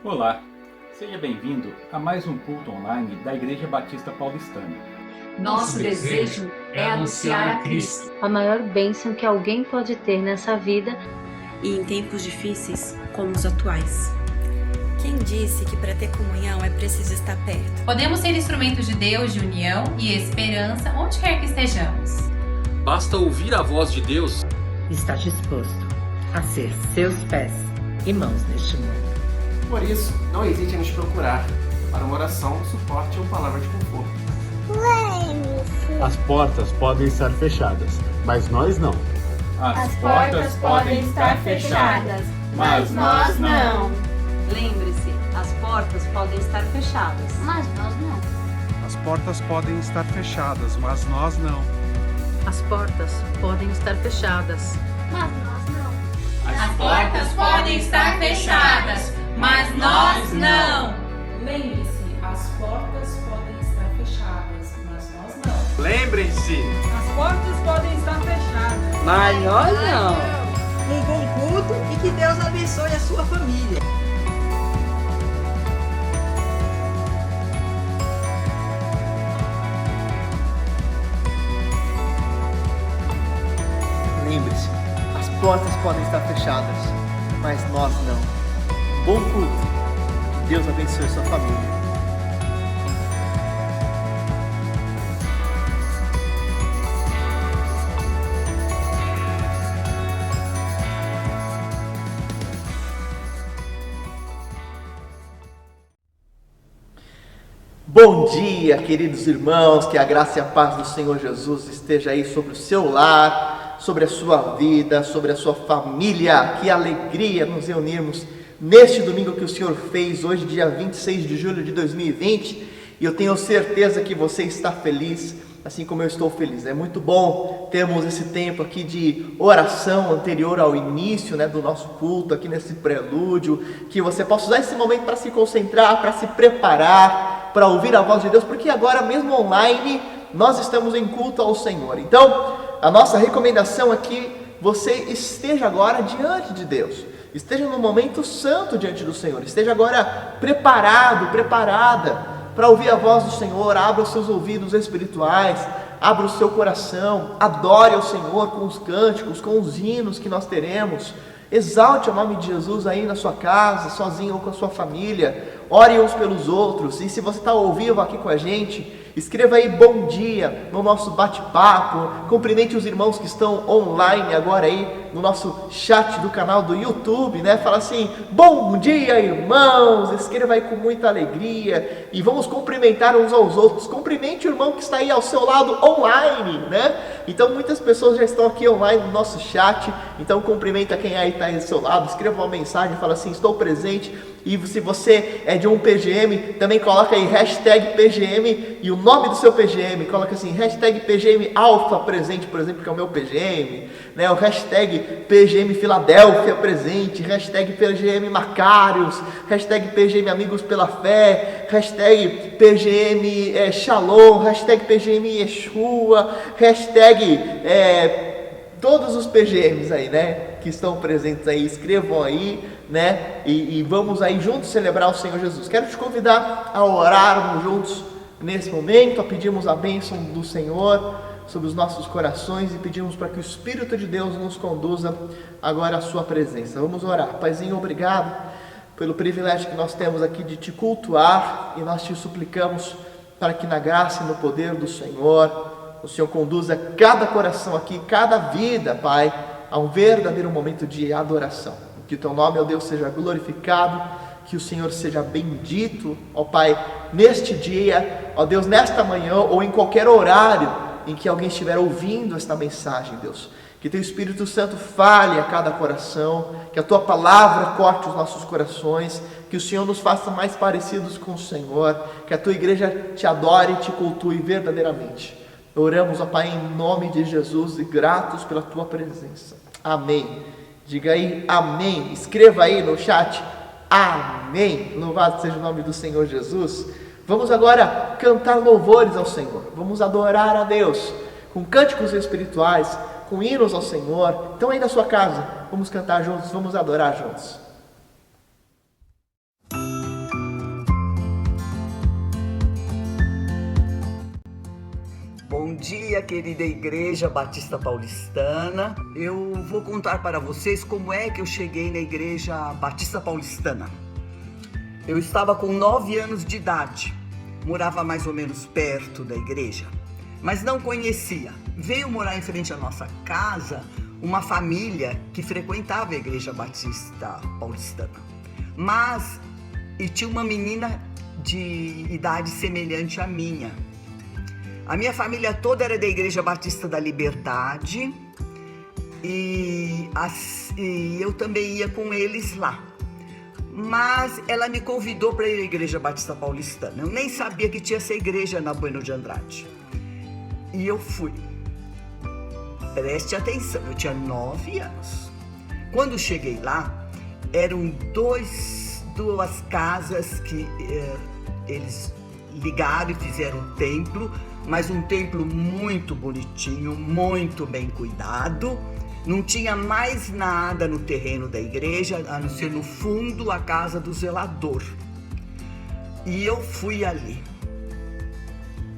Olá, seja bem-vindo a mais um culto online da Igreja Batista Paulistana. Nosso desejo é anunciar a Cristo, a maior bênção que alguém pode ter nessa vida e em tempos difíceis como os atuais. Quem disse que para ter comunhão é preciso estar perto? Podemos ser instrumentos de Deus de união e esperança onde quer que estejamos. Basta ouvir a voz de Deus. Está disposto a ser seus pés e mãos neste mundo. Por isso, não hesite em nos procurar para uma oração, suporte ou palavra de conforto. As portas podem estar fechadas, mas nós não. As portas podem estar fechadas, mas nós não. Lembre-se, as portas podem estar fechadas, mas nós não. As portas podem estar fechadas, mas nós não. As portas podem estar fechadas, mas nós não. As portas podem estar fechadas, mas nós não. Lembre-se, as portas podem estar fechadas, mas nós não. Lembrem-se, as portas podem estar fechadas, mas nós não. Um bom culto e que Deus abençoe a sua família. Lembre-se, as portas podem estar fechadas, mas nós não. Bom culto. Que Deus abençoe sua família. Bom dia, queridos irmãos, que a graça e a paz do Senhor Jesus esteja aí sobre o seu lar, sobre a sua vida, sobre a sua família. Que alegria nos reunirmos neste domingo que o Senhor fez, hoje dia 26 de julho de 2020, e eu tenho certeza que você está feliz, assim como eu estou feliz. É muito bom termos esse tempo aqui de oração anterior ao início, do nosso culto, aqui nesse prelúdio, que você possa usar esse momento para se concentrar, para se preparar, para ouvir a voz de Deus, porque agora mesmo online nós estamos em culto ao Senhor. Então, a nossa recomendação é que você esteja agora diante de Deus, esteja no momento santo diante do Senhor, esteja agora preparado, preparada para ouvir a voz do Senhor. Abra os seus ouvidos espirituais, abra o seu coração, adore ao Senhor com os cânticos, com os hinos que nós teremos. Exalte o nome de Jesus aí na sua casa, sozinho ou com a sua família. Ore uns pelos outros. E se você está ao vivo aqui com a gente, escreva aí bom dia no nosso bate-papo. Cumprimente os irmãos que estão online agora aí no nosso chat do canal do YouTube, Fala assim, bom dia, irmãos. Escreva aí com muita alegria e vamos cumprimentar uns aos outros. Cumprimente o irmão que está aí ao seu lado online, Então muitas pessoas já estão aqui online no nosso chat. Então cumprimenta quem aí está aí ao seu lado. Escreva uma mensagem, fala assim, estou presente. E se você é de um PGM, também coloca aí hashtag PGM e o nome do seu PGM, coloca assim, hashtag PGM Alfa presente, por exemplo, que é o meu PGM, o hashtag PGM Filadélfia presente, hashtag PGM Macários, hashtag PGM Amigos pela Fé, hashtag PGM Shalom, hashtag PGM Yeshua, hashtag todos os PGMs aí, que estão presentes aí, escrevam aí, e vamos aí juntos celebrar o Senhor Jesus. Quero te convidar a orarmos juntos nesse momento, a pedirmos a bênção do Senhor sobre os nossos corações e pedimos para que o Espírito de Deus nos conduza agora à sua presença. Vamos orar. Paizinho, obrigado pelo privilégio que nós temos aqui de te cultuar, e nós te suplicamos para que na graça e no poder do Senhor, o Senhor conduza cada coração aqui, cada vida, Pai, a um verdadeiro momento de adoração. Que o teu nome, ó Deus, seja glorificado, que o Senhor seja bendito, ó Pai, neste dia, ó Deus, nesta manhã ou em qualquer horário em que alguém estiver ouvindo esta mensagem, Deus. Que teu Espírito Santo fale a cada coração, que a tua palavra corte os nossos corações, que o Senhor nos faça mais parecidos com o Senhor, que a tua igreja te adore e te cultue verdadeiramente. Oramos, ó Pai, em nome de Jesus e gratos pela tua presença. Amém. Diga aí, amém. Escreva aí no chat, amém. Louvado seja o nome do Senhor Jesus. Vamos agora cantar louvores ao Senhor. Vamos adorar a Deus com cânticos espirituais, com hinos ao Senhor. Então aí na sua casa, vamos cantar juntos, vamos adorar juntos. dia, querida Igreja Batista Paulistana. Eu vou contar para vocês como é que eu cheguei na Igreja Batista Paulistana. Eu estava com 9 anos de idade, morava mais ou menos perto da igreja, mas não conhecia. Veio morar em frente à nossa casa uma família que frequentava a Igreja Batista Paulistana, e tinha uma menina de idade semelhante à minha. A minha família toda era da Igreja Batista da Liberdade e eu também ia com eles lá. Mas ela me convidou para ir à Igreja Batista Paulistana. Eu nem sabia que tinha essa igreja na Bueno de Andrade. E eu fui. Preste atenção, eu tinha 9 anos. Quando cheguei lá, eram duas casas que eles ligaram e fizeram um templo, mas um templo muito bonitinho, muito bem cuidado. Não tinha mais nada no terreno da igreja, a não ser no fundo a casa do zelador. E eu fui ali.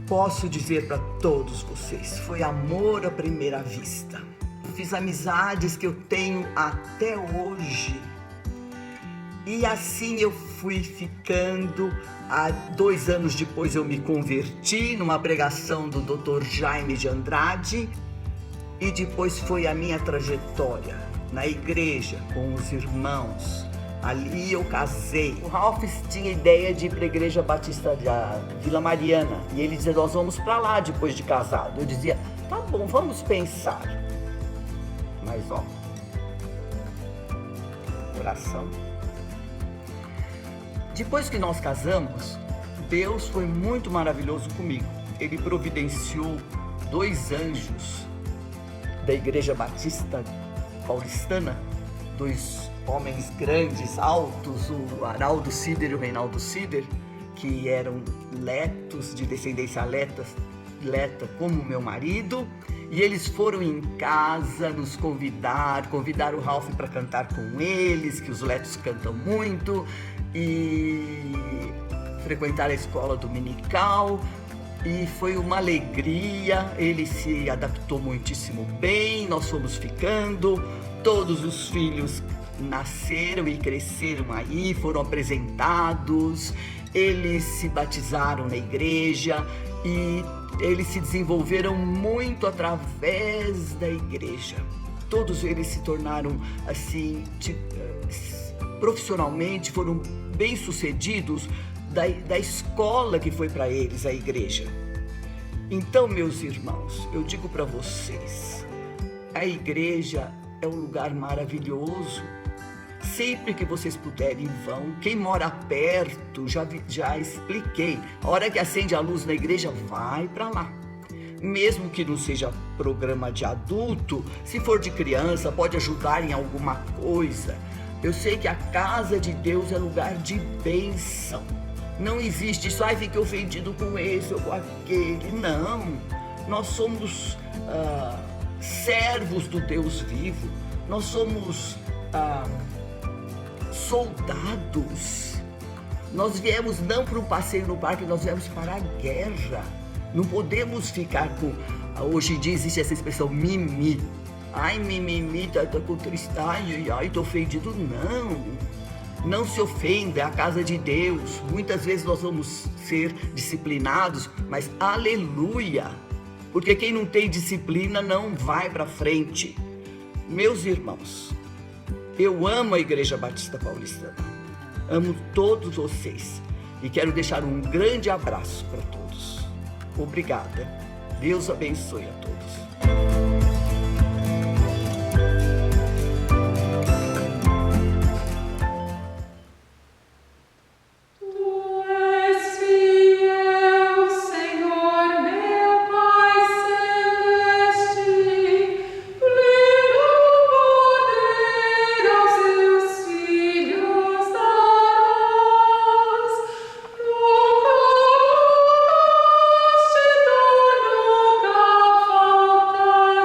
Posso dizer para todos vocês, foi amor à primeira vista. Fiz amizades que eu tenho até hoje. E assim eu fui ficando. Há 2 anos depois eu me converti numa pregação do Dr. Jaime de Andrade. E depois foi a minha trajetória na igreja, com os irmãos. Ali eu casei. O Ralph tinha ideia de ir para a Igreja Batista da Vila Mariana. E ele dizia, nós vamos para lá depois de casado. Eu dizia, tá bom, vamos pensar. Mas coração. Depois que nós casamos, Deus foi muito maravilhoso comigo. Ele providenciou 2 anjos da Igreja Batista Paulistana, 2 homens grandes, altos, o Araldo Sider e o Reinaldo Sider, que eram letos, de descendência leta como meu marido, e eles foram em casa nos convidar o Ralph para cantar com eles, que os letos cantam muito, e frequentar a escola dominical. E foi uma alegria, ele se adaptou muitíssimo bem, nós fomos ficando, todos os filhos nasceram e cresceram aí, foram apresentados, eles se batizaram na igreja e eles se desenvolveram muito através da igreja. Todos eles se tornaram assim, profissionalmente, foram bem-sucedidos da escola que foi para eles, a igreja. Então, meus irmãos, eu digo para vocês, a igreja é um lugar maravilhoso. Sempre que vocês puderem, vão. Quem mora perto, já expliquei. A hora que acende a luz na igreja, vai para lá. Mesmo que não seja programa de adulto, se for de criança, pode ajudar em alguma coisa. Eu sei que a casa de Deus é lugar de bênção. Não existe isso, fiquei ofendido com esse ou com aquele. Não, nós somos servos do Deus vivo. Nós somos soldados. Nós viemos não para um passeio no parque, nós viemos para a guerra. Não podemos ficar com... Hoje em dia existe essa expressão mimi. Ai, mimimi, tá com tristeza, ai, tô ofendido. Não se ofenda, é a casa de Deus. Muitas vezes nós vamos ser disciplinados, mas aleluia, porque quem não tem disciplina não vai para frente. Meus irmãos, eu amo a Igreja Batista Paulistana, amo todos vocês e quero deixar um grande abraço para todos. Obrigada, Deus abençoe a todos. Falta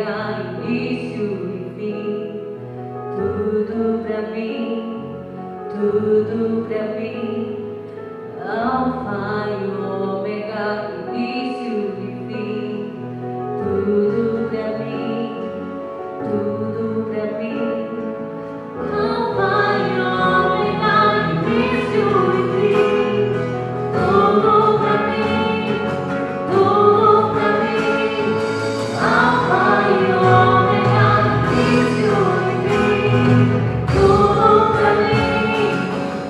ômega, início e fim. Tudo pra mim, tudo pra mim. Alfa e ômega, início e fim. Tudo pra mim, tudo pra mim. Alfa e ômega, início e fim. Tudo pra mim, tudo pra mim. Alfa e ômega, início e fim. Tudo pra mim,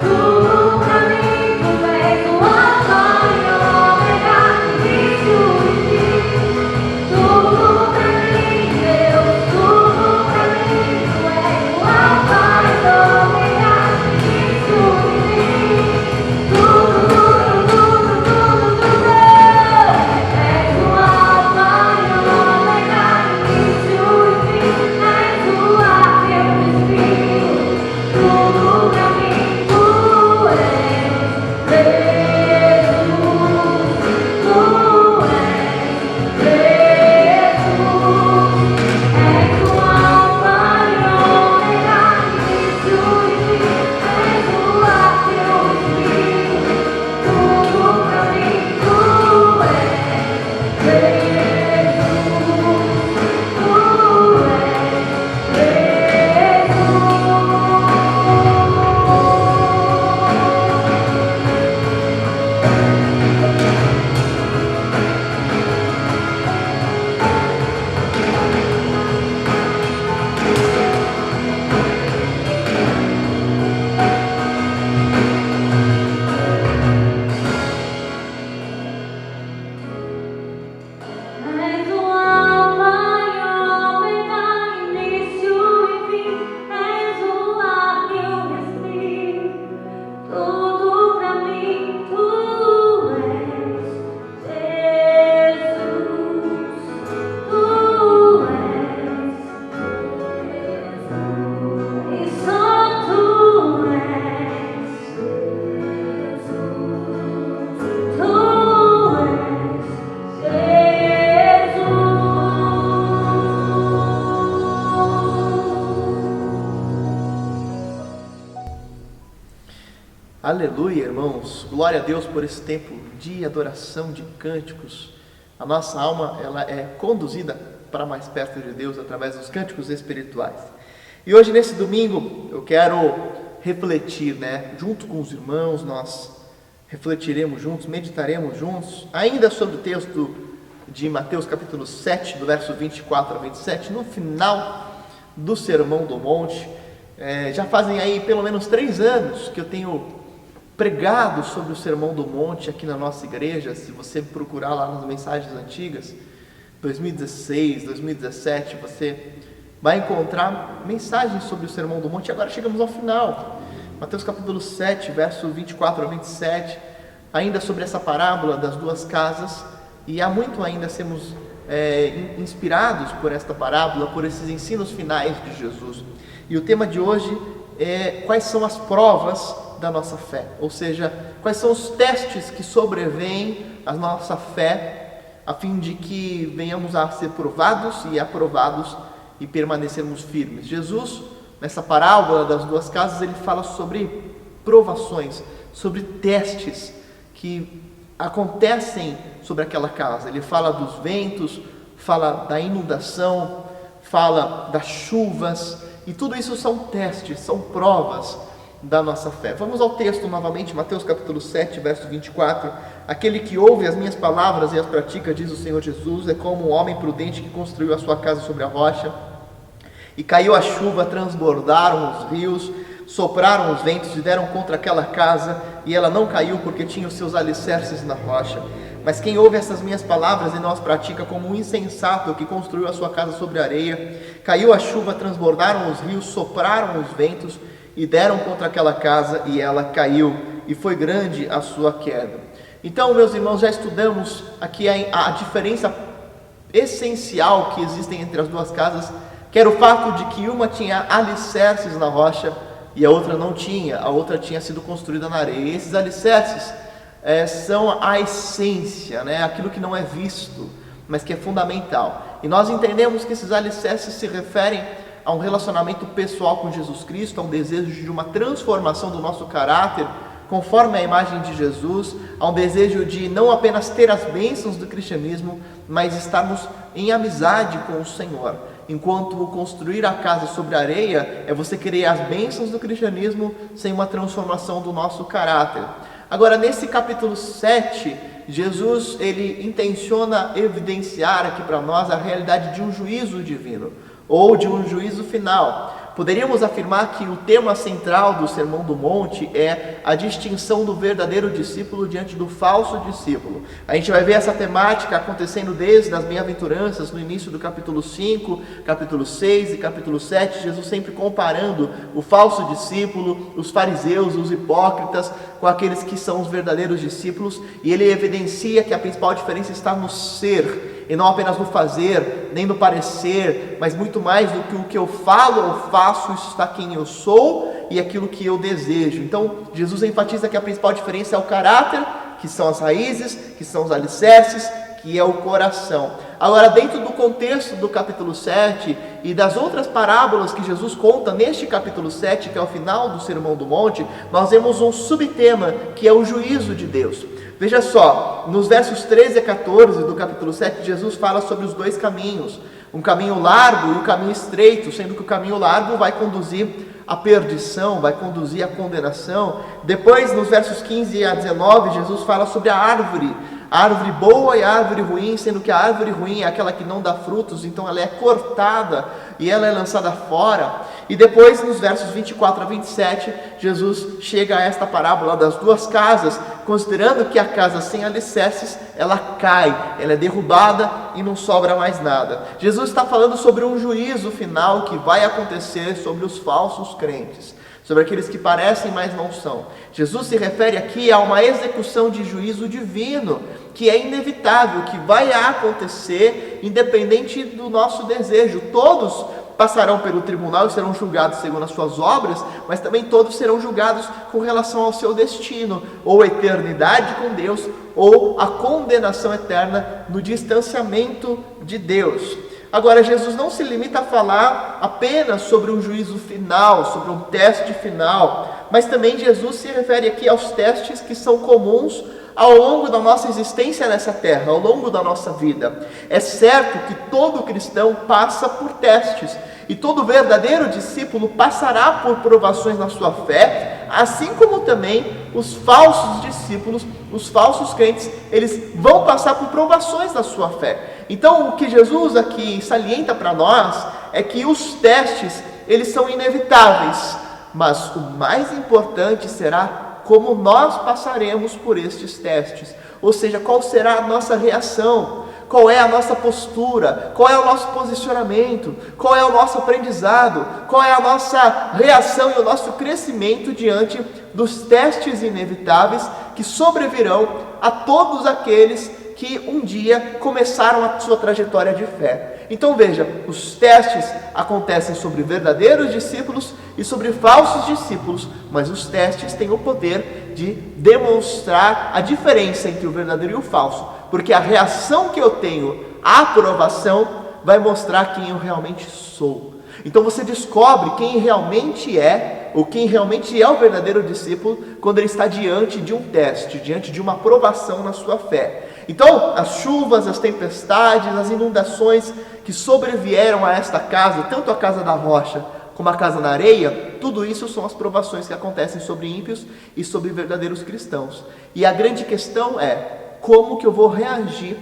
tudo pra mim. Tu és o Alfa e ômega, início e fim. Tudo pra mim, Deus, tudo pra mim. Tu és o Alfa e ômega, início e fim. Tudo, tudo, tudo, tudo, és o Alfa e ômega, início e fim. És o ar que eu respiro. Tudo pra mim, tu és Jesus. Tu és Jesus. És o Alfa e ômega, início e fim. És o ar que eu respiro. Tudo pra mim, tu és Jesus. Tu és o Alfa e ômega, início e fim. És o ar que eu respiro. Tudo pra mim, tu és Jesus. Tu és e só tu és Jesus. Tu és Jesus. Aleluia, irmãos. Glória a Deus por esse tempo de adoração, de cânticos. A nossa alma, ela é conduzida para mais perto de Deus através dos cânticos espirituais. E hoje, nesse domingo, eu quero refletir, junto com os irmãos, nós refletiremos juntos, meditaremos juntos, ainda sobre o texto de Mateus capítulo 7, do verso 24 a 27, no final do Sermão do Monte. Já fazem aí pelo menos 3 anos que eu tenho pregado sobre o Sermão do Monte aqui na nossa igreja. Se você procurar lá nas mensagens antigas, 2016, 2017, você vai encontrar mensagens sobre o Sermão do Monte. E agora chegamos ao final, Mateus capítulo 7, verso 24 a 27, ainda sobre essa parábola das 2 casas, e há muito ainda sermos inspirados por esta parábola, por esses ensinos finais de Jesus. E o tema de hoje é: quais são as provas da nossa fé? Ou seja, quais são os testes que sobrevêm à nossa fé, a fim de que venhamos a ser provados e aprovados e permanecermos firmes. Jesus, nessa parábola das 2 casas, ele fala sobre provações, sobre testes que acontecem sobre aquela casa. Ele fala dos ventos, fala da inundação, fala das chuvas, e tudo isso são testes, são provas da nossa fé. Vamos ao texto novamente, Mateus capítulo 7, verso 24. Aquele que ouve as minhas palavras e as pratica, diz o Senhor Jesus, é como um homem prudente que construiu a sua casa sobre a rocha. E caiu a chuva, transbordaram os rios, sopraram os ventos e deram contra aquela casa, e ela não caiu porque tinha os seus alicerces na rocha. Mas quem ouve essas minhas palavras e não as pratica, como um insensato que construiu a sua casa sobre a areia. Caiu a chuva, transbordaram os rios, sopraram os ventos e deram contra aquela casa, e ela caiu, e foi grande a sua queda. Então, meus irmãos, já estudamos aqui a diferença essencial que existem entre as 2 casas, que era o fato de que uma tinha alicerces na rocha e a outra não tinha. A outra tinha sido construída na areia. E esses alicerces são a essência, aquilo que não é visto, mas que é fundamental. E nós entendemos que esses alicerces se referem a um relacionamento pessoal com Jesus Cristo, a um desejo de uma transformação do nosso caráter, conforme a imagem de Jesus, a um desejo de não apenas ter as bênçãos do cristianismo, mas estarmos em amizade com o Senhor. Enquanto construir a casa sobre areia é você querer as bênçãos do cristianismo sem uma transformação do nosso caráter. Agora, nesse capítulo 7, Jesus ele intenciona evidenciar aqui para nós a realidade de um juízo divino, ou de um juízo final. Poderíamos afirmar que o tema central do Sermão do Monte é a distinção do verdadeiro discípulo diante do falso discípulo. A gente vai ver essa temática acontecendo desde as bem-aventuranças, no início do capítulo 5, capítulo 6 e capítulo 7, Jesus sempre comparando o falso discípulo, os fariseus, os hipócritas, com aqueles que são os verdadeiros discípulos, e ele evidencia que a principal diferença está no ser, e não apenas no fazer, nem no parecer, mas muito mais do que o que eu falo ou faço, isso está quem eu sou e aquilo que eu desejo. Então, Jesus enfatiza que a principal diferença é o caráter, que são as raízes, que são os alicerces, que é o coração. Agora, dentro do contexto do capítulo 7 e das outras parábolas que Jesus conta neste capítulo 7, que é o final do Sermão do Monte, nós vemos um subtema, que é o juízo de Deus. Veja só, nos versos 13 a 14 do capítulo 7, Jesus fala sobre os dois caminhos, um caminho largo e um caminho estreito, sendo que o caminho largo vai conduzir à perdição, vai conduzir à condenação. Depois, nos versos 15 a 19, Jesus fala sobre a árvore boa e a árvore ruim, sendo que a árvore ruim é aquela que não dá frutos, então ela é cortada e ela é lançada fora. E depois, nos versos 24 a 27, Jesus chega a esta parábola das duas casas, considerando que a casa sem alicerces, ela cai, ela é derrubada e não sobra mais nada. Jesus está falando sobre um juízo final que vai acontecer sobre os falsos crentes, sobre aqueles que parecem, mas não são. Jesus se refere aqui a uma execução de juízo divino, que é inevitável, que vai acontecer independente do nosso desejo. Todos passarão pelo tribunal e serão julgados segundo as suas obras, mas também todos serão julgados com relação ao seu destino, ou a eternidade com Deus, ou a condenação eterna no distanciamento de Deus. Agora, Jesus não se limita a falar apenas sobre um juízo final, sobre um teste final, mas também Jesus se refere aqui aos testes que são comuns ao longo da nossa existência nessa terra, ao longo da nossa vida. É certo que todo cristão passa por testes, e todo verdadeiro discípulo passará por provações na sua fé, assim como também os falsos discípulos, os falsos crentes, eles vão passar por provações na sua fé. Então, o que Jesus aqui salienta para nós é que os testes, eles são inevitáveis, mas o mais importante será como nós passaremos por estes testes, ou seja, qual será a nossa reação, qual é a nossa postura, qual é o nosso posicionamento, qual é o nosso aprendizado, qual é a nossa reação e o nosso crescimento diante dos testes inevitáveis que sobrevirão a todos aqueles que um dia começaram a sua trajetória de fé. Então veja, os testes acontecem sobre verdadeiros discípulos e sobre falsos discípulos, mas os testes têm o poder de demonstrar a diferença entre o verdadeiro e o falso, porque a reação que eu tenho à aprovação vai mostrar quem eu realmente sou. Então você descobre quem realmente é, ou quem realmente é o verdadeiro discípulo, quando ele está diante de um teste, diante de uma aprovação na sua fé. Então, as chuvas, as tempestades, as inundações que sobrevieram a esta casa, tanto a casa da rocha como a casa na areia, tudo isso são as provações que acontecem sobre ímpios e sobre verdadeiros cristãos. E a grande questão é, como que eu vou reagir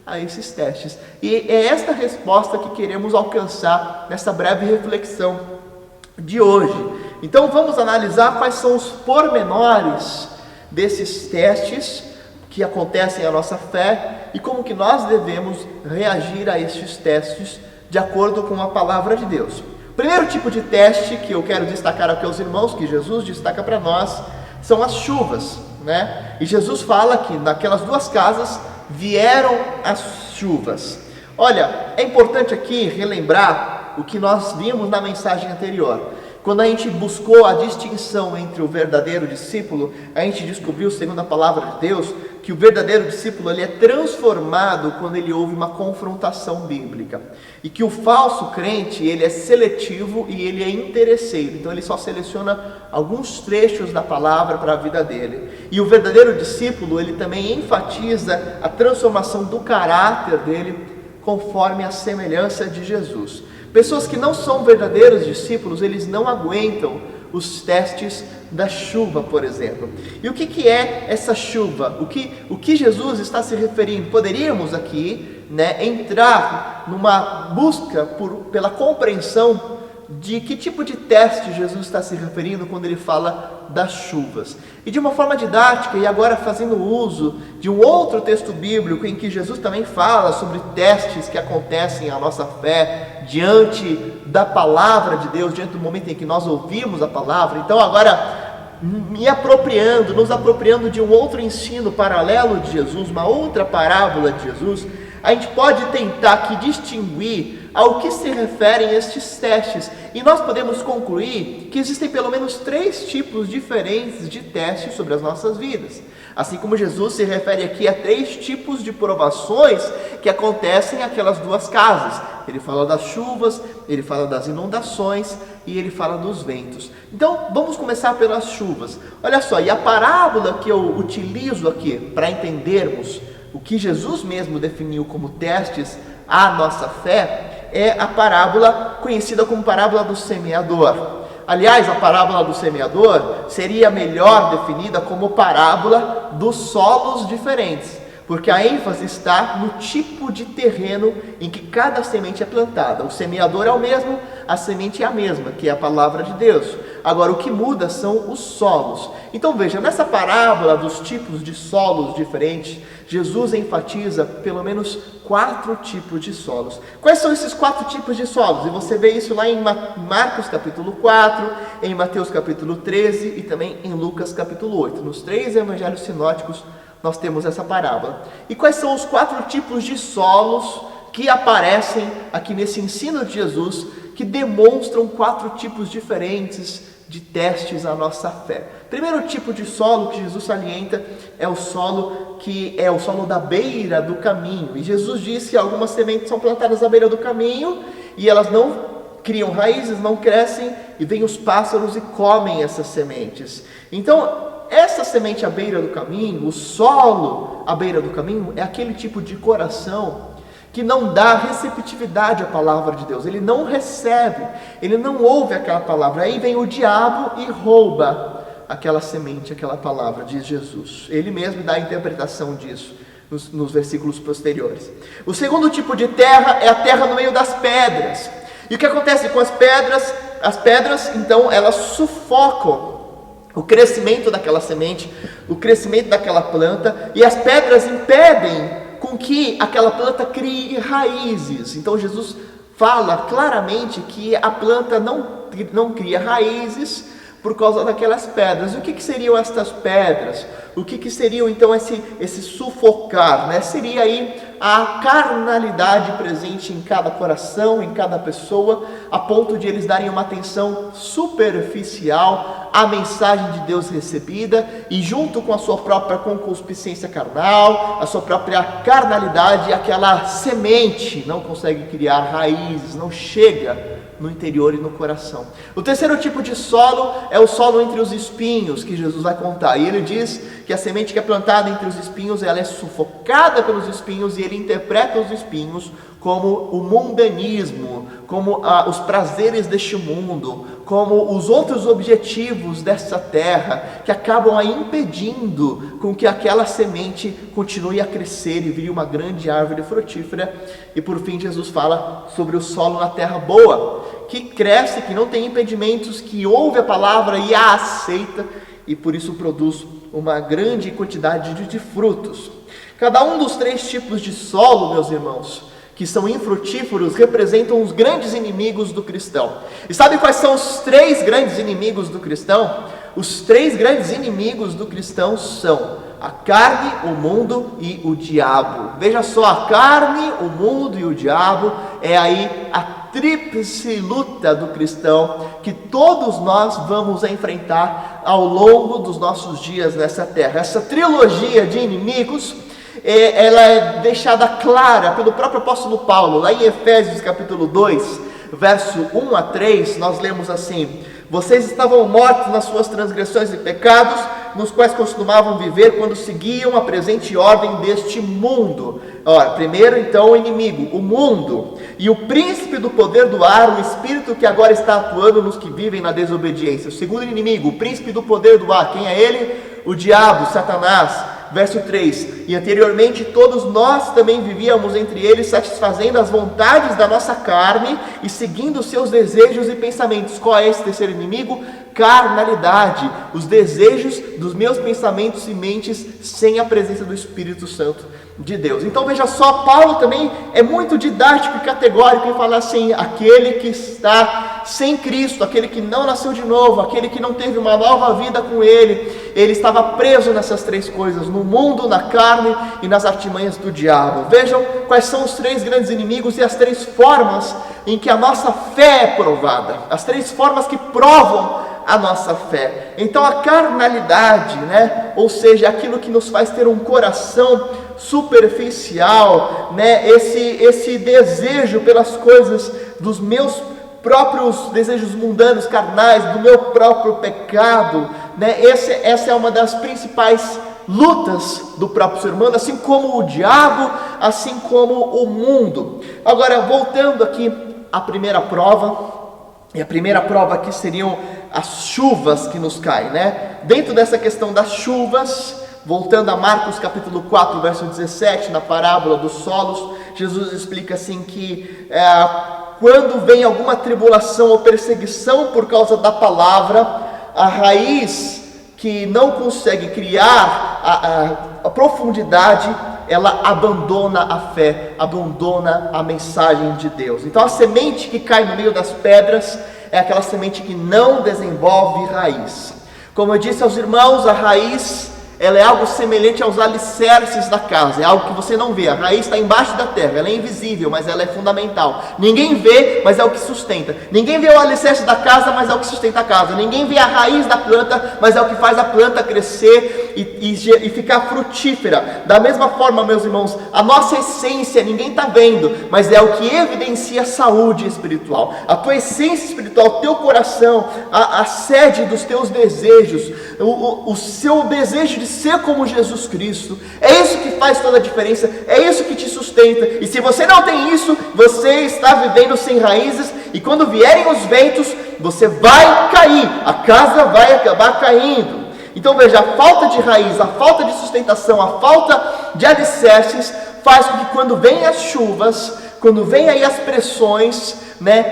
a esses testes? E é esta resposta que queremos alcançar nessa breve reflexão de hoje. Então vamos analisar quais são os pormenores desses testes que acontecem à nossa fé e como que nós devemos reagir a estes testes de acordo com a palavra de Deus. O primeiro tipo de teste que eu quero destacar aqui aos irmãos, que Jesus destaca para nós, são as chuvas, né? E Jesus fala que naquelas duas casas vieram as chuvas. Olha, é importante aqui relembrar o que nós vimos na mensagem anterior, Quando a gente buscou a distinção entre o verdadeiro discípulo, a gente descobriu, segundo a palavra de Deus, que o verdadeiro discípulo ele é transformado quando ele ouve uma confrontação bíblica. E que o falso crente ele é seletivo e ele é interesseiro. Então ele só seleciona alguns trechos da palavra para a vida dele. E o verdadeiro discípulo ele também enfatiza a transformação do caráter dele conforme a semelhança de Jesus. Pessoas que não são verdadeiros discípulos, eles não aguentam os testes da chuva, por exemplo. E o que é essa chuva? O que Jesus está se referindo? Poderíamos aqui, entrar numa busca pela compreensão de que tipo de teste Jesus está se referindo quando ele fala das chuvas. E de uma forma didática, e agora fazendo uso de um outro texto bíblico em que Jesus também fala sobre testes que acontecem à nossa fé diante da palavra de Deus, diante do momento em que nós ouvimos a palavra. Então agora, nos apropriando de um outro ensino paralelo de Jesus, uma outra parábola de Jesus, a gente pode tentar aqui distinguir ao que se referem estes testes. E nós podemos concluir que existem pelo menos 3 tipos diferentes de testes sobre as nossas vidas. Assim como Jesus se refere aqui a 3 tipos de provações que acontecem naquelas 2 casas. Ele fala das chuvas, ele fala das inundações e ele fala dos ventos. Então vamos começar pelas chuvas. Olha só, e a parábola que eu utilizo aqui para entendermos o que Jesus mesmo definiu como testes à nossa fé é a parábola conhecida como parábola do semeador. Aliás, a parábola do semeador seria melhor definida como parábola dos solos diferentes, porque a ênfase está no tipo de terreno em que cada semente é plantada. O semeador é o mesmo, a semente é a mesma, que é a palavra de Deus. Agora, o que muda são os solos. Então veja, nessa parábola dos tipos de solos diferentes, Jesus enfatiza pelo menos 4 tipos de solos. Quais são esses 4 tipos de solos? E você vê isso lá em Marcos capítulo 4, em Mateus capítulo 13 e também em Lucas capítulo 8. Nos 3 evangelhos sinóticos nós temos essa parábola. E quais são os 4 tipos de solos que aparecem aqui nesse ensino de Jesus, que demonstram 4 tipos diferentes de testes à nossa fé? Primeiro tipo de solo que Jesus salienta é o solo que é o solo da beira do caminho. E Jesus disse que algumas sementes são plantadas à beira do caminho e elas não criam raízes, não crescem, e vêm os pássaros e comem essas sementes. Então, essa semente à beira do caminho, o solo à beira do caminho, é aquele tipo de coração que não dá receptividade à palavra de Deus. Ele não recebe, ele não ouve aquela palavra. Aí vem o diabo e rouba aquela semente, aquela palavra, diz Jesus. Ele mesmo dá a interpretação disso nos versículos posteriores. O segundo tipo de terra é a terra no meio das pedras. E o que acontece com as pedras? As pedras, então, elas sufocam o crescimento daquela semente, o crescimento daquela planta, e as pedras impedem com que aquela planta crie raízes. Então Jesus fala claramente que a planta não cria raízes por causa daquelas pedras. O que seriam estas pedras? O que seriam então esse sufocar, Seria aí a carnalidade presente em cada coração, em cada pessoa, a ponto de eles darem uma atenção superficial à mensagem de Deus recebida, e junto com a sua própria concupiscência carnal, a sua própria carnalidade, aquela semente não consegue criar raízes, não chega no interior e no coração. O terceiro tipo de solo é o solo entre os espinhos, que Jesus vai contar. E ele diz que a semente que é plantada entre os espinhos, ela é sufocada pelos espinhos, e ele interpreta os espinhos como o mundanismo, como os prazeres deste mundo, como os outros objetivos dessa terra, que acabam aí impedindo com que aquela semente continue a crescer e vire uma grande árvore frutífera. E por fim Jesus fala sobre o solo na terra boa, que cresce, que não tem impedimentos, que ouve a palavra e a aceita, e por isso produz uma grande quantidade de frutos. Cada um dos 3 tipos de solo, meus irmãos, que são infrutíferos, representam os grandes inimigos do cristão. E sabe quais são os 3 grandes inimigos do cristão? Os 3 grandes inimigos do cristão são a carne, o mundo e o diabo. Veja só, a carne, o mundo e o diabo é aí a tríplice luta do cristão que todos nós vamos enfrentar ao longo dos nossos dias nessa terra. Essa trilogia de inimigos, ela é deixada clara pelo próprio apóstolo Paulo. Lá em Efésios capítulo 2, verso 1 a 3, nós lemos assim: vocês estavam mortos nas suas transgressões e pecados, nos quais costumavam viver quando seguiam a presente ordem deste mundo. Ora, primeiro então o inimigo, o mundo, e o príncipe do poder do ar, o espírito que agora está atuando nos que vivem na desobediência. O segundo inimigo, o príncipe do poder do ar, quem é ele? O diabo, Satanás. Verso 3: e anteriormente todos nós também vivíamos entre eles, satisfazendo as vontades da nossa carne e seguindo os seus desejos e pensamentos. Qual é esse terceiro inimigo? Carnalidade, os desejos dos meus pensamentos e mentes sem a presença do Espírito Santo de Deus. Então veja só, Paulo também é muito didático e categórico em falar assim: aquele que está sem Cristo, aquele que não nasceu de novo, aquele que não teve uma nova vida com ele estava preso nessas três coisas: no mundo, na carne e nas artimanhas do diabo. Vejam quais são os três grandes inimigos e as três formas em que a nossa fé é provada, as três formas que provam a nossa fé. Então a carnalidade, ou seja, aquilo que nos faz ter um coração superficial, esse desejo pelas coisas dos meus próprios desejos mundanos, carnais, do meu próprio pecado, essa é uma das principais lutas do próprio ser humano, assim como o diabo, assim como o mundo. Agora, voltando aqui à primeira prova, e a primeira prova aqui seriam as chuvas que nos caem, Dentro dessa questão das chuvas, voltando a Marcos capítulo 4, verso 17, na parábola dos solos, Jesus explica assim que quando vem alguma tribulação ou perseguição por causa da palavra, a raiz que não consegue criar a profundidade, ela abandona a fé, abandona a mensagem de Deus. Então a semente que cai no meio das pedras é aquela semente que não desenvolve raiz. Como eu disse aos irmãos, a raiz, ela é algo semelhante aos alicerces da casa, é algo que você não vê. A raiz está embaixo da terra, ela é invisível, mas ela é fundamental. Ninguém vê, mas é o que sustenta. Ninguém vê o alicerce da casa, mas é o que sustenta a casa. Ninguém vê a raiz da planta, mas é o que faz a planta crescer e ficar frutífera. Da mesma forma, meus irmãos, a nossa essência ninguém está vendo, mas é o que evidencia a saúde espiritual. A tua essência espiritual, o teu coração, a sede dos teus desejos, o seu desejo de ser como Jesus Cristo, é isso que faz toda a diferença, é isso que te sustenta. E se você não tem isso, você está vivendo sem raízes, e quando vierem os ventos, você vai cair, a casa vai acabar caindo. Então veja, a falta de raiz, a falta de sustentação, a falta de alicerces faz com que quando vem as chuvas, quando vem aí as pressões,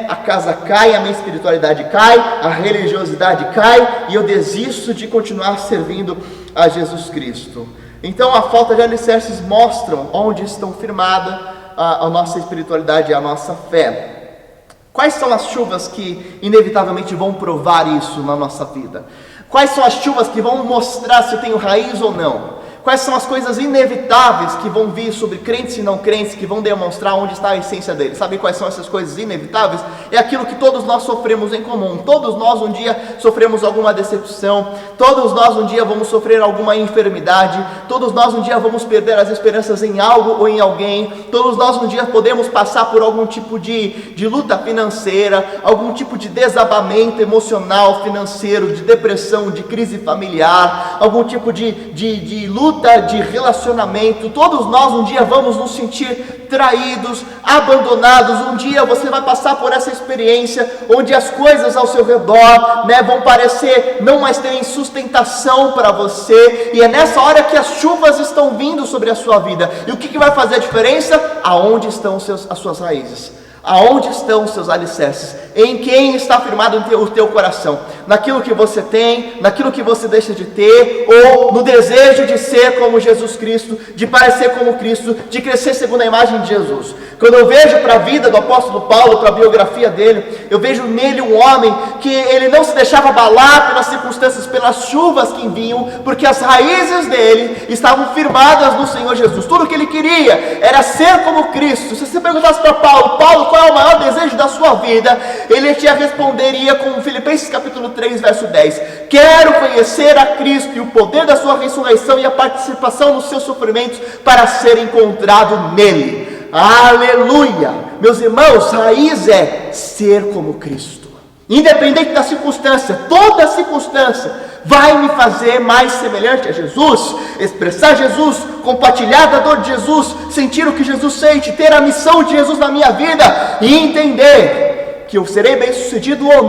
a casa cai, a minha espiritualidade cai, a religiosidade cai, e eu desisto de continuar servindo a Jesus Cristo. Então a falta de alicerces mostram onde estão firmada a nossa espiritualidade e a nossa fé. Quais são as chuvas que inevitavelmente vão provar isso na nossa vida? Quais são as chuvas que vão mostrar se eu tenho raiz ou não? Quais são as coisas inevitáveis que vão vir sobre crentes e não crentes, que vão demonstrar onde está a essência deles? Sabe quais são essas coisas inevitáveis? É aquilo que todos nós sofremos em comum. Todos nós um dia sofremos alguma decepção, todos nós um dia vamos sofrer alguma enfermidade, todos nós um dia vamos perder as esperanças em algo ou em alguém, todos nós um dia podemos passar por algum tipo de luta financeira, algum tipo de desabamento emocional, financeiro, de depressão, de crise familiar, algum tipo de luta de relacionamento. Todos nós um dia vamos nos sentir traídos, abandonados. Um dia você vai passar por essa experiência onde as coisas ao seu redor, vão parecer não mais terem sustentação para você, e é nessa hora que as chuvas estão vindo sobre a sua vida. E o que vai fazer a diferença? Aonde estão as suas raízes? Aonde estão os seus alicerces? Em quem está firmado o teu coração? Naquilo que você tem, naquilo que você deixa de ter, ou no desejo de ser como Jesus Cristo, de parecer como Cristo, de crescer segundo a imagem de Jesus? Quando eu vejo para a vida do apóstolo Paulo, para a biografia dele, eu vejo nele um homem que ele não se deixava abalar pelas circunstâncias, pelas chuvas que vinham, porque as raízes dele estavam firmadas no Senhor Jesus. Tudo que ele queria era ser como Cristo. Se você perguntasse para Paulo, é o maior desejo da sua vida, ele te responderia com Filipenses capítulo 3, verso 10. Quero conhecer a Cristo e o poder da sua ressurreição e a participação nos seus sofrimentos para ser encontrado nele. Aleluia! Meus irmãos, raiz é ser como Cristo. Independente da circunstância, toda circunstância vai me fazer mais semelhante a Jesus, expressar Jesus, compartilhar da dor de Jesus, sentir o que Jesus sente, ter a missão de Jesus na minha vida e entender que eu serei bem sucedido ou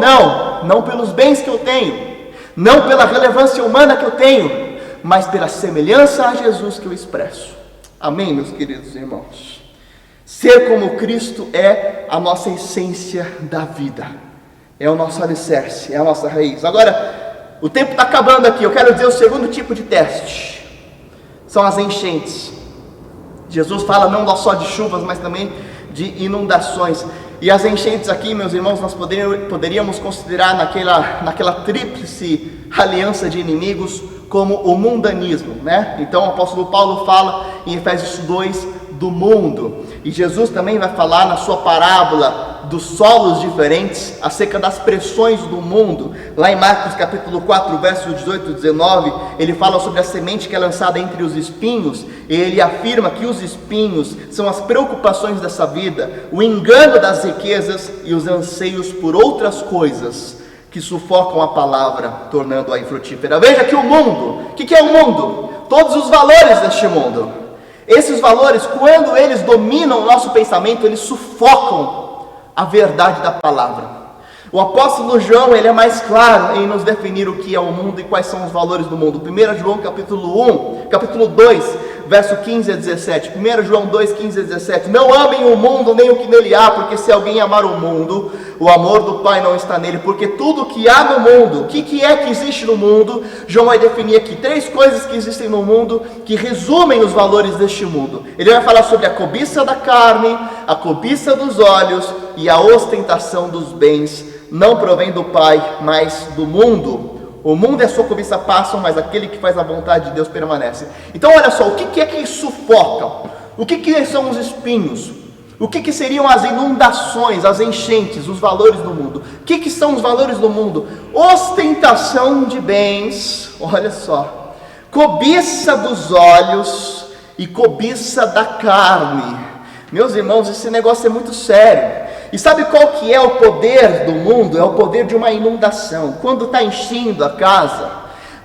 não pelos bens que eu tenho, não pela relevância humana que eu tenho, mas pela semelhança a Jesus que eu expresso. Amém, meus queridos irmãos? Ser como Cristo é a nossa essência da vida, é o nosso alicerce, é a nossa raiz. Agora, o tempo está acabando aqui, eu quero dizer o segundo tipo de teste, são as enchentes. Jesus fala não só de chuvas, mas também de inundações. E as enchentes aqui, meus irmãos, nós poderíamos considerar naquela tríplice aliança de inimigos como o mundanismo, né? Então o apóstolo Paulo fala em Efésios 2 do mundo, e Jesus também vai falar na sua parábola dos solos diferentes acerca das pressões do mundo. Lá em Marcos capítulo 4, versos 18 e 19, ele fala sobre a semente que é lançada entre os espinhos, e ele afirma que os espinhos são as preocupações dessa vida, o engano das riquezas e os anseios por outras coisas que sufocam a palavra, tornando-a infrutífera. Veja que o mundo, o que é o mundo? Todos os valores deste mundo. Esses valores, quando eles dominam o nosso pensamento, eles sufocam a verdade da palavra. O apóstolo João, ele é mais claro em nos definir o que é o mundo e quais são os valores do mundo. 1 João capítulo 2, verso 15 a 17. 1 João 2, 15 a 17. Não amem o mundo nem o que nele há, porque se alguém amar o mundo, o amor do Pai não está nele. Porque tudo que há no mundo, o que é que existe no mundo? João vai definir aqui 3 coisas que existem no mundo, que resumem os valores deste mundo. Ele vai falar sobre a cobiça da carne, a cobiça dos olhos e a ostentação dos bens. Não provém do Pai, mas do mundo. O mundo e a sua cobiça passam, mas aquele que faz a vontade de Deus permanece. Então olha só, o que é que sufoca? O que são os espinhos? O que seriam as inundações, as enchentes, os valores do mundo? O que são os valores do mundo? Ostentação de bens, olha só, cobiça dos olhos e cobiça da carne. Meus irmãos, esse negócio é muito sério. E sabe qual que é o poder do mundo? É o poder de uma inundação. Quando está enchendo a casa,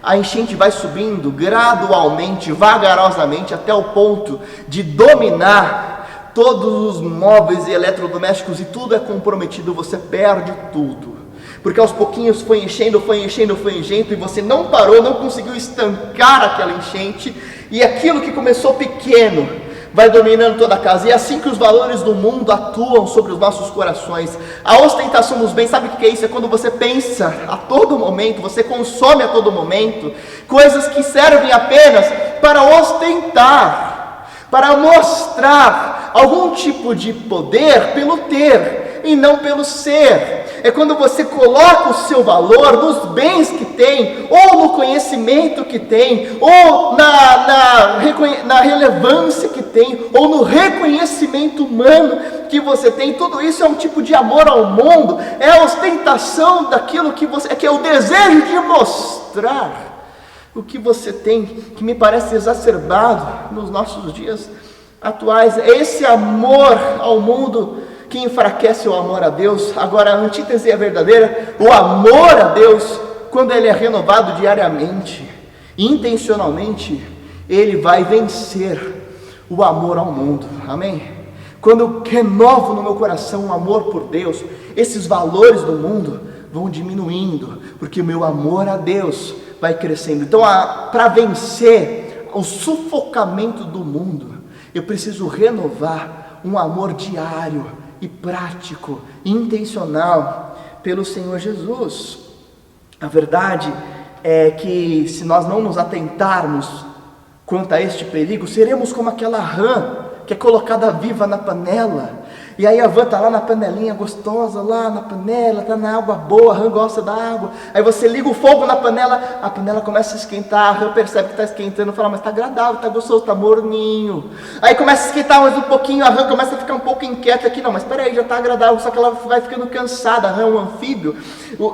a enchente vai subindo gradualmente, vagarosamente, até o ponto de dominar todos os móveis e eletrodomésticos, e tudo é comprometido, você perde tudo. Porque aos pouquinhos foi enchendo, e você não parou, não conseguiu estancar aquela enchente, e aquilo que começou pequeno vai dominando toda a casa. E é assim que os valores do mundo atuam sobre os nossos corações. A ostentação dos bens, sabe o que é isso? É quando você pensa a todo momento, você consome a todo momento coisas que servem apenas para ostentar, para mostrar algum tipo de poder pelo ter e não pelo ser. É quando você coloca o seu valor nos bens que tem, ou no conhecimento que tem, ou na relevância que tem, ou no reconhecimento humano que você tem. Tudo isso é um tipo de amor ao mundo, é a ostentação daquilo que você, que é o desejo de mostrar o que você tem, que me parece exacerbado nos nossos dias atuais. É esse amor ao mundo que enfraquece o amor a Deus. Agora, a antítese é verdadeira. O amor a Deus, quando ele é renovado diariamente, intencionalmente, ele vai vencer o amor ao mundo. Amém? Quando eu renovo no meu coração o amor por Deus, esses valores do mundo vão diminuindo, porque o meu amor a Deus vai crescendo. Então, para vencer o sufocamento do mundo, eu preciso renovar um amor diário e prático, intencional pelo Senhor Jesus. A verdade é que se nós não nos atentarmos quanto a este perigo, seremos como aquela rã que é colocada viva na panela, E aí a Van tá lá na panelinha gostosa, lá na panela, tá na água boa, a Ram gosta da água. Aí você liga o fogo na panela, a panela começa a esquentar, a Ram percebe que tá esquentando, fala, mas tá agradável, tá gostoso, tá morninho. Aí começa a esquentar mais um pouquinho, a Ram começa a ficar um pouco inquieta aqui, não, mas peraí, já tá agradável, só que ela vai ficando cansada, a Ram é um anfíbio,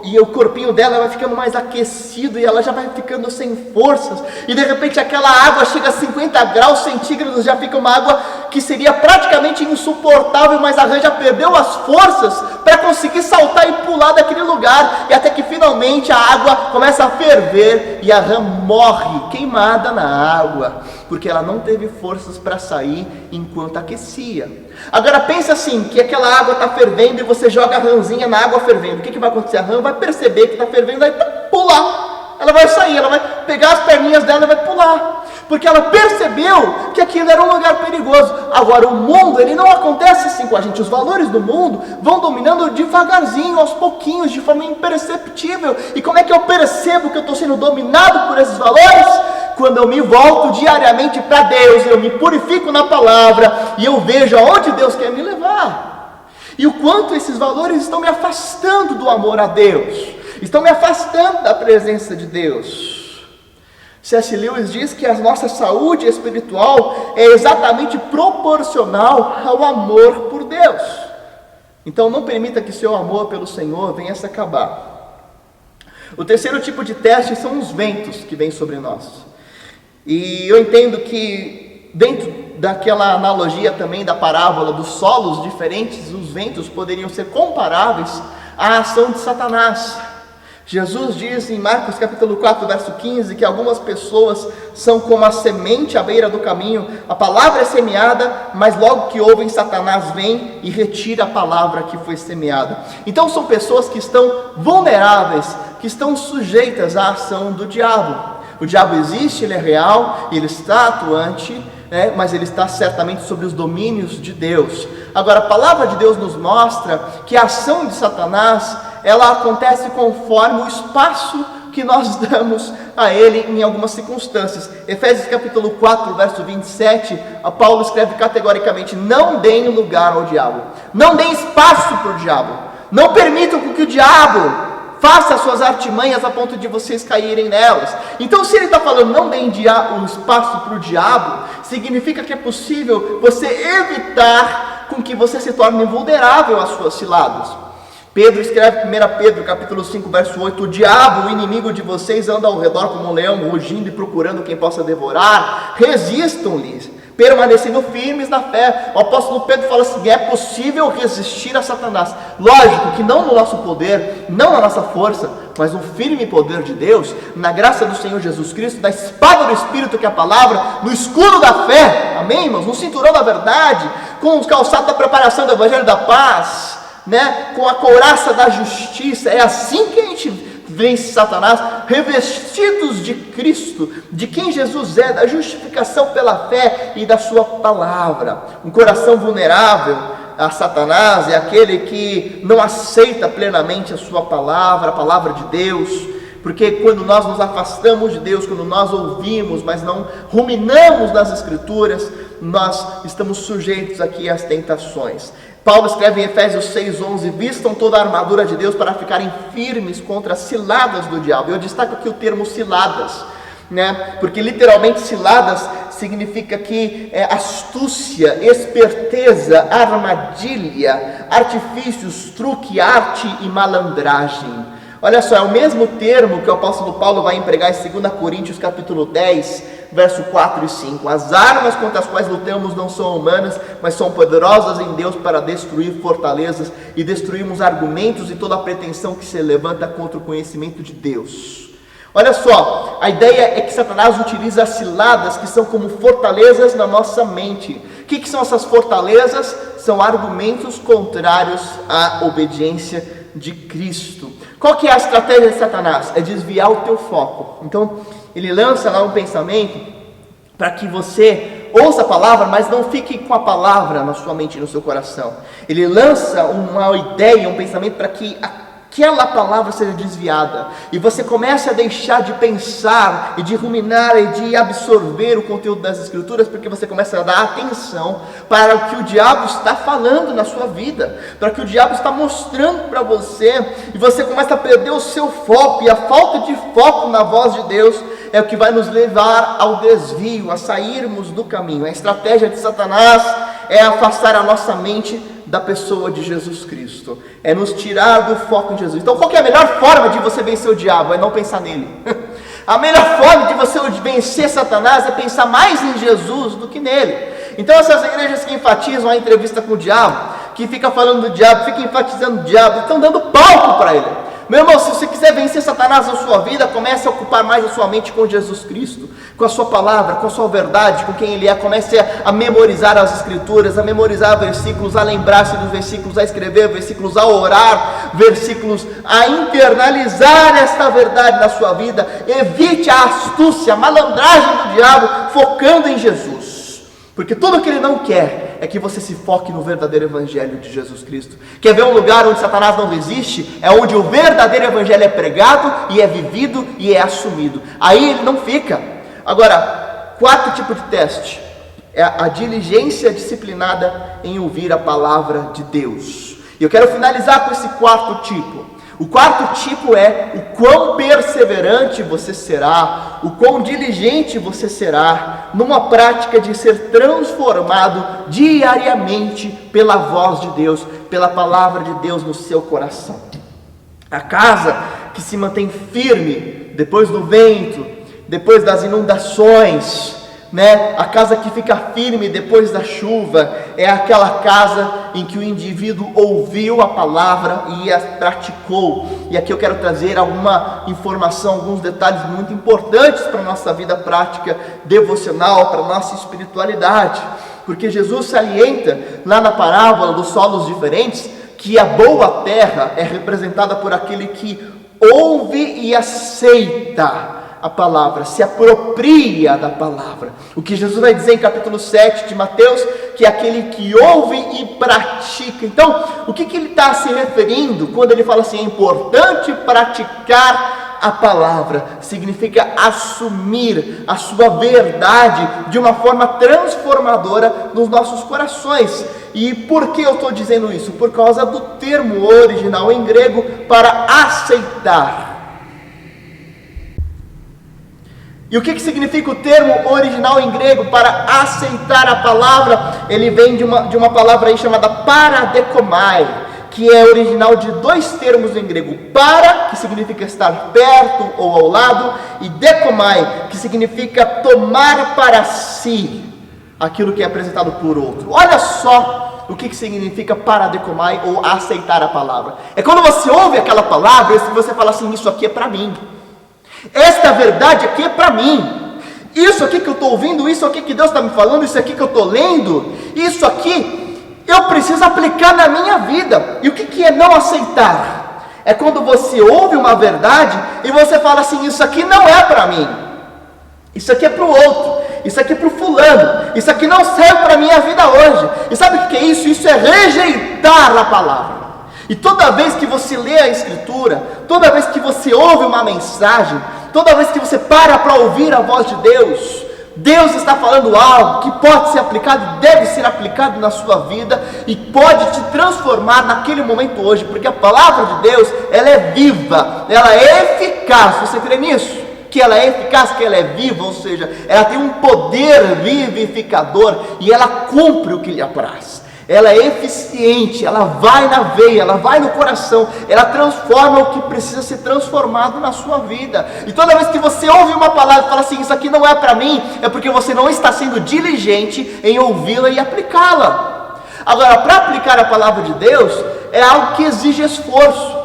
e o corpinho dela vai ficando mais aquecido, e ela já vai ficando sem forças, e de repente aquela água chega a 50 graus centígrados, já fica uma água que seria praticamente insuportável, mas a Ram já perdeu as forças para conseguir saltar e pular daquele lugar, e até que finalmente a água começa a ferver e a Ram morre queimada na água, porque ela não teve forças para sair enquanto aquecia. Agora pensa assim, que aquela água está fervendo e você joga a Ramzinha na água fervendo. O que vai acontecer? A Ram vai perceber que está fervendo, vai pular, ela vai sair, ela vai pegar as perninhas dela e vai pular, porque ela percebeu que aquilo era um lugar perigoso. Agora o mundo, ele não acontece assim com a gente. Os valores do mundo vão dominando devagarzinho, aos pouquinhos, de forma imperceptível. E como é que eu percebo que eu estou sendo dominado por esses valores? Quando eu me volto diariamente para Deus, eu me purifico na palavra e eu vejo aonde Deus quer me levar. E o quanto esses valores estão me afastando do amor a Deus, estão me afastando da presença de Deus. C.S. Lewis diz que a nossa saúde espiritual é exatamente proporcional ao amor por Deus. Então não permita que seu amor pelo Senhor venha se acabar. O terceiro tipo de teste são os ventos que vêm sobre nós. E eu entendo que dentro daquela analogia também da parábola dos solos diferentes, os ventos poderiam ser comparáveis à ação de Satanás. Jesus diz em Marcos capítulo 4, verso 15, que algumas pessoas são como a semente à beira do caminho. A palavra é semeada, mas logo que ouvem, Satanás vem e retira a palavra que foi semeada. Então são pessoas que estão vulneráveis, que estão sujeitas à ação do diabo. O diabo existe, ele é real, ele está atuante, mas ele está certamente sobre os domínios de Deus. Agora a palavra de Deus nos mostra que a ação de Satanás, ela acontece conforme o espaço que nós damos a ele em algumas circunstâncias. Efésios capítulo 4, verso 27, a Paulo escreve categoricamente: não deem lugar ao diabo, não deem espaço para o diabo, não permitam que o diabo faça as suas artimanhas a ponto de vocês caírem nelas. Então se ele está falando não deem o espaço para o diabo, significa que é possível você evitar com que você se torne vulnerável às suas ciladas. Pedro escreve em 1 Pedro capítulo 5, verso 8: o diabo, o inimigo de vocês, anda ao redor como um leão, rugindo e procurando quem possa devorar. Resistam-lhes, permanecendo firmes na fé. O apóstolo Pedro fala assim: é possível resistir a Satanás. Lógico que não no nosso poder, não na nossa força, mas no firme poder de Deus, na graça do Senhor Jesus Cristo, na espada do Espírito que é a palavra, no escudo da fé, amém, irmãos? No cinturão da verdade, com os calçados da preparação do Evangelho da paz, com a couraça da justiça. É assim que a gente vence Satanás, revestidos de Cristo, de quem Jesus é, da justificação pela fé e da sua palavra. Um coração vulnerável a Satanás é aquele que não aceita plenamente a sua palavra, a palavra de Deus, porque quando nós nos afastamos de Deus, quando nós ouvimos, mas não ruminamos nas Escrituras, nós estamos sujeitos aqui às tentações. Paulo escreve em Efésios 6:11: vistam toda a armadura de Deus para ficarem firmes contra as ciladas do diabo. Eu destaco aqui o termo ciladas, porque literalmente ciladas significa que é astúcia, esperteza, armadilha, artifícios, truque, arte e malandragem. Olha só, é o mesmo termo que o apóstolo Paulo vai empregar em 2 Coríntios capítulo 10, verso 4 e 5. As armas contra as quais lutamos não são humanas, mas são poderosas em Deus para destruir fortalezas e destruirmos argumentos e toda a pretensão que se levanta contra o conhecimento de Deus. Olha só, a ideia é que Satanás utiliza as ciladas que são como fortalezas na nossa mente. O que são essas fortalezas? São argumentos contrários à obediência de Cristo. Qual que é a estratégia de Satanás? É desviar o teu foco. Então, ele lança lá um pensamento para que você ouça a palavra, mas não fique com a palavra na sua mente e no seu coração. Ele lança uma ideia, um pensamento para que aquela palavra seja desviada e você comece a deixar de pensar e de ruminar e de absorver o conteúdo das Escrituras, porque você começa a dar atenção para o que o diabo está falando na sua vida, para o que o diabo está mostrando para você, e você começa a perder o seu foco, e a falta de foco na voz de Deus é o que vai nos levar ao desvio, a sairmos do caminho. A estratégia de Satanás é afastar a nossa mente da pessoa de Jesus Cristo, é nos tirar do foco em Jesus. Então qual que é a melhor forma de você vencer o diabo? É não pensar nele. A melhor forma de você vencer Satanás é pensar mais em Jesus do que nele. Então essas igrejas que enfatizam a entrevista com o diabo, que fica falando do diabo, fica enfatizando o diabo, estão dando palco para ele. Meu irmão, se você quiser vencer Satanás na sua vida, comece a ocupar mais a sua mente com Jesus Cristo, com a sua palavra, com a sua verdade, com quem Ele é. Comece a memorizar as Escrituras, a memorizar versículos, a lembrar-se dos versículos, a escrever versículos, a orar versículos, a internalizar esta verdade na sua vida. Evite a astúcia, a malandragem do diabo, focando em Jesus. Porque tudo que ele não quer é que você se foque no verdadeiro evangelho de Jesus Cristo. Quer ver um lugar onde Satanás não existe? É onde o verdadeiro evangelho é pregado e é vivido e é assumido. Aí ele não fica. Agora, 4 tipos de teste. É a diligência disciplinada em ouvir a palavra de Deus. E eu quero finalizar com esse 4º tipo. O 4º tipo é o quão perseverante você será, o quão diligente você será numa prática de ser transformado diariamente pela voz de Deus, pela palavra de Deus no seu coração. A casa que se mantém firme depois do vento, depois das inundações, a casa que fica firme depois da chuva, é aquela casa em que o indivíduo ouviu a palavra e a praticou. E aqui eu quero trazer alguma informação, alguns detalhes muito importantes para a nossa vida prática devocional, para a nossa espiritualidade, porque Jesus salienta lá na parábola dos solos diferentes que a boa terra é representada por aquele que ouve e aceita a palavra, se apropria da palavra. O que Jesus vai dizer em capítulo 7 de Mateus, que é aquele que ouve e pratica. Então, o que ele está se referindo quando ele fala assim, é importante praticar a palavra? Significa assumir a sua verdade de uma forma transformadora nos nossos corações. E por que eu estou dizendo isso? Por causa do termo original em grego para aceitar. E o que significa o termo original em grego para aceitar a palavra? Ele vem de uma palavra aí chamada paradekomai, que é original de 2 termos em grego. Para, que significa estar perto ou ao lado, e dekomai, que significa tomar para si aquilo que é apresentado por outro. Olha só o que significa paradekomai ou aceitar a palavra. É quando você ouve aquela palavra e você fala assim, isso aqui é para mim. Esta verdade aqui é para mim. Isso aqui que eu estou ouvindo, isso aqui que Deus está me falando, isso aqui que eu estou lendo, isso aqui eu preciso aplicar na minha vida. E o que é não aceitar? É quando você ouve uma verdade e você fala assim, isso aqui não é para mim, isso aqui é para o outro, isso aqui é para o fulano, isso aqui não serve para a minha vida hoje. E sabe o que é isso? Isso é rejeitar a palavra. E toda vez que você lê a Escritura, toda vez que você ouve uma mensagem, toda vez que você para ouvir a voz de Deus, Deus está falando algo que pode ser aplicado, deve ser aplicado na sua vida e pode te transformar naquele momento hoje, porque a palavra de Deus, ela é viva, ela é eficaz. Você crê nisso? Que ela é eficaz, que ela é viva, ou seja, ela tem um poder vivificador e ela cumpre o que lhe apraz. Ela é eficiente, ela vai na veia, ela vai no coração, ela transforma o que precisa ser transformado na sua vida. E toda vez que você ouve uma palavra e fala assim, isso aqui não é para mim, é porque você não está sendo diligente em ouvi-la e aplicá-la. Agora, para aplicar a palavra de Deus, é algo que exige esforço,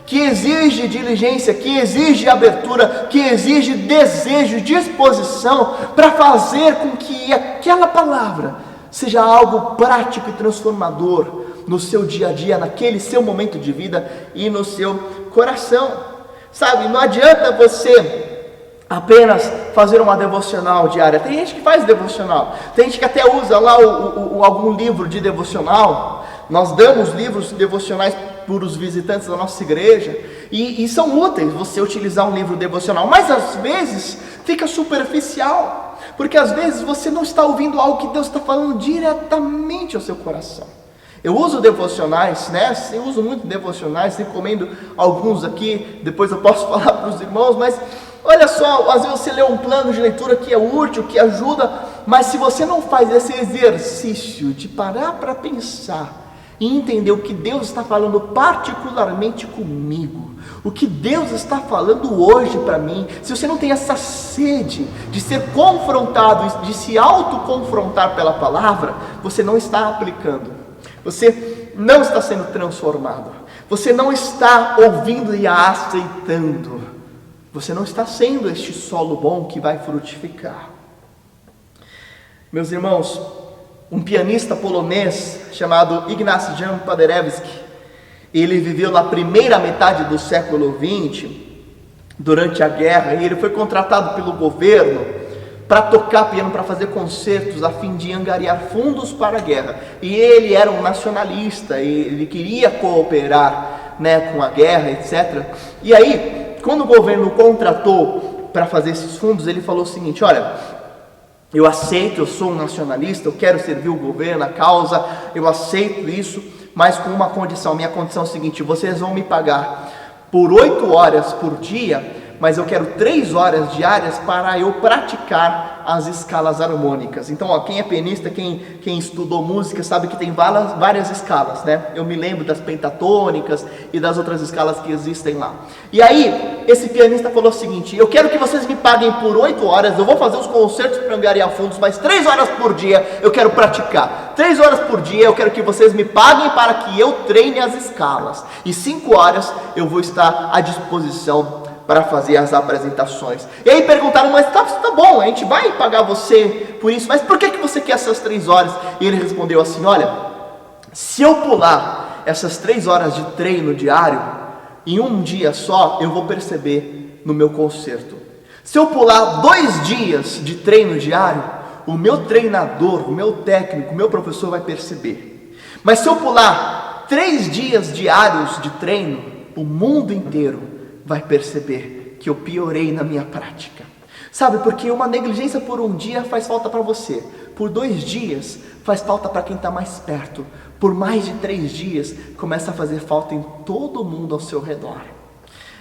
que exige diligência, que exige abertura, que exige desejo, disposição, para fazer com que aquela palavra seja algo prático e transformador no seu dia a dia, naquele seu momento de vida e no seu coração. Sabe, não adianta você apenas fazer uma devocional diária. Tem gente que faz devocional, tem gente que até usa lá algum livro de devocional. Nós damos livros devocionais por os visitantes da nossa igreja, e são úteis você utilizar um livro devocional, mas às vezes fica superficial, porque às vezes você não está ouvindo algo que Deus está falando diretamente ao seu coração. Eu uso devocionais, né? Eu uso muito devocionais, recomendo alguns aqui, depois eu posso falar para os irmãos, mas olha só, às vezes você lê um plano de leitura que é útil, que ajuda, mas se você não faz esse exercício de parar para pensar e entender o que Deus está falando particularmente comigo, o que Deus está falando hoje para mim, se você não tem essa sede de ser confrontado, de se autoconfrontar pela palavra, você não está aplicando, você não está sendo transformado, você não está ouvindo e aceitando, você não está sendo este solo bom que vai frutificar. Meus irmãos, um pianista polonês chamado Ignacy Jan Paderewski, ele viveu na primeira metade do século XX, durante a guerra, e ele foi contratado pelo governo para tocar piano, para fazer concertos, a fim de angariar fundos para a guerra. E ele era um nacionalista, ele queria cooperar, né, com a guerra, etc. E aí, quando o governo o contratou para fazer esses fundos, ele falou o seguinte: olha, eu aceito, eu sou um nacionalista, eu quero servir o governo, a causa, eu aceito isso, mas com uma condição. Minha condição é a seguinte: vocês vão me pagar por 8 horas por dia, mas eu quero 3 horas diárias para eu praticar as escalas harmônicas. Então, ó, quem é pianista, quem estudou música, sabe que tem várias escalas, né? Eu me lembro das pentatônicas e das outras escalas que existem lá. E aí, esse pianista falou o seguinte: eu quero que vocês me paguem por 8 horas, eu vou fazer os concertos para angariar fundos, mas 3 horas por dia eu quero praticar. 3 horas por dia eu quero que vocês me paguem para que eu treine as escalas. E 5 horas eu vou estar à disposição para fazer as apresentações. E aí perguntaram: mas tá bom, a gente vai pagar você por isso, mas por que você quer essas 3 horas? E ele respondeu assim: olha, se eu pular essas 3 horas de treino diário, em um dia só eu vou perceber no meu concerto. Se eu pular 2 dias de treino diário, o meu treinador, o meu técnico, o meu professor vai perceber. Mas se eu pular 3 dias diários de treino, o mundo inteiro vai perceber que eu piorei na minha prática. Sabe, porque uma negligência por um dia faz falta para você, por 2 dias faz falta para quem está mais perto, por mais de 3 dias começa a fazer falta em todo mundo ao seu redor.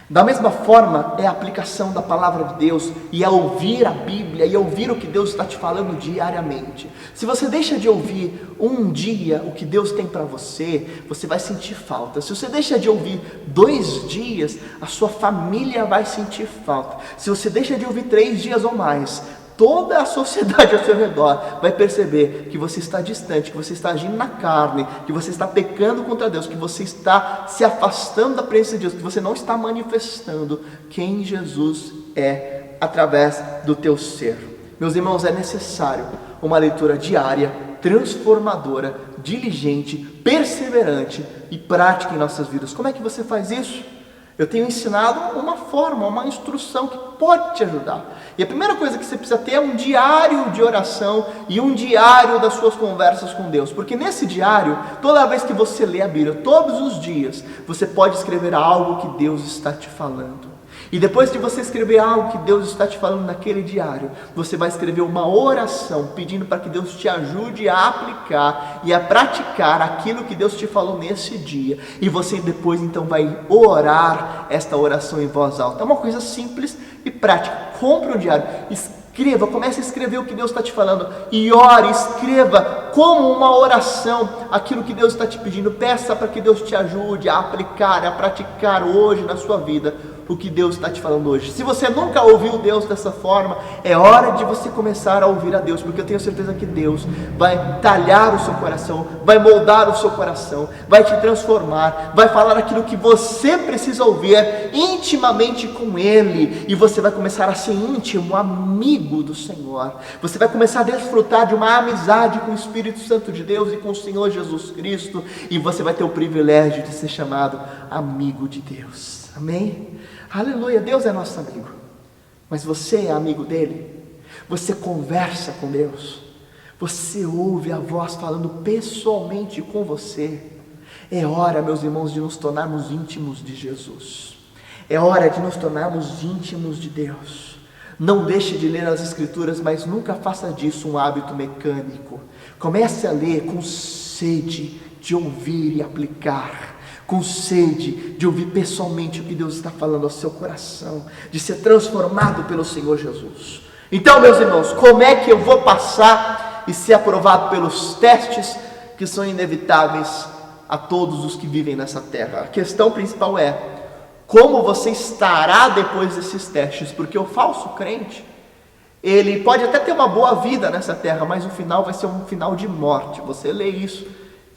Da mesma forma é a aplicação da palavra de Deus, e a ouvir a Bíblia, e a ouvir o que Deus está te falando diariamente. Se você deixa de ouvir um dia o que Deus tem para você, você vai sentir falta. Se você deixa de ouvir 2 dias, a sua família vai sentir falta. Se você deixa de ouvir 3 dias ou mais, toda a sociedade ao seu redor vai perceber que você está distante, que você está agindo na carne, que você está pecando contra Deus, que você está se afastando da presença de Deus, que você não está manifestando quem Jesus é através do teu ser. Meus irmãos, é necessário uma leitura diária, transformadora, diligente, perseverante e prática em nossas vidas. Como é que você faz isso? Eu tenho ensinado uma forma, uma instrução que pode te ajudar. E a primeira coisa que você precisa ter é um diário de oração e um diário das suas conversas com Deus. Porque nesse diário, toda vez que você lê a Bíblia, todos os dias, você pode escrever algo que Deus está te falando. E depois de você escrever algo que Deus está te falando naquele diário, você vai escrever uma oração pedindo para que Deus te ajude a aplicar e a praticar aquilo que Deus te falou nesse dia. E você depois então vai orar esta oração em voz alta. É uma coisa simples e prática. Compre um diário, escreva, comece a escrever o que Deus está te falando e ore, escreva como uma oração aquilo que Deus está te pedindo. Peça para que Deus te ajude a aplicar, a praticar hoje na sua vida o que Deus está te falando hoje. Se você nunca ouviu Deus dessa forma, é hora de você começar a ouvir a Deus, porque eu tenho certeza que Deus vai talhar o seu coração, vai moldar o seu coração, vai te transformar, vai falar aquilo que você precisa ouvir intimamente com Ele, e você vai começar a ser íntimo, amigo do Senhor. Você vai começar a desfrutar de uma amizade com o Espírito Santo de Deus e com o Senhor Jesus Cristo, e você vai ter o privilégio de ser chamado amigo de Deus. Amém? Aleluia, Deus é nosso amigo. Mas você é amigo dele? Você conversa com Deus? Você ouve a voz falando pessoalmente com você? É hora, meus irmãos, de nos tornarmos íntimos de Jesus. É hora de nos tornarmos íntimos de Deus. Não deixe de ler as Escrituras, mas nunca faça disso um hábito mecânico. Comece a ler com sede de ouvir e aplicar, com sede de ouvir pessoalmente o que Deus está falando ao seu coração, de ser transformado pelo Senhor Jesus. Então, meus irmãos, como é que eu vou passar e ser aprovado pelos testes que são inevitáveis a todos os que vivem nessa terra? A questão principal é: como você estará depois desses testes? Porque o falso crente, ele pode até ter uma boa vida nessa terra, mas o final vai ser um final de morte. Você lê isso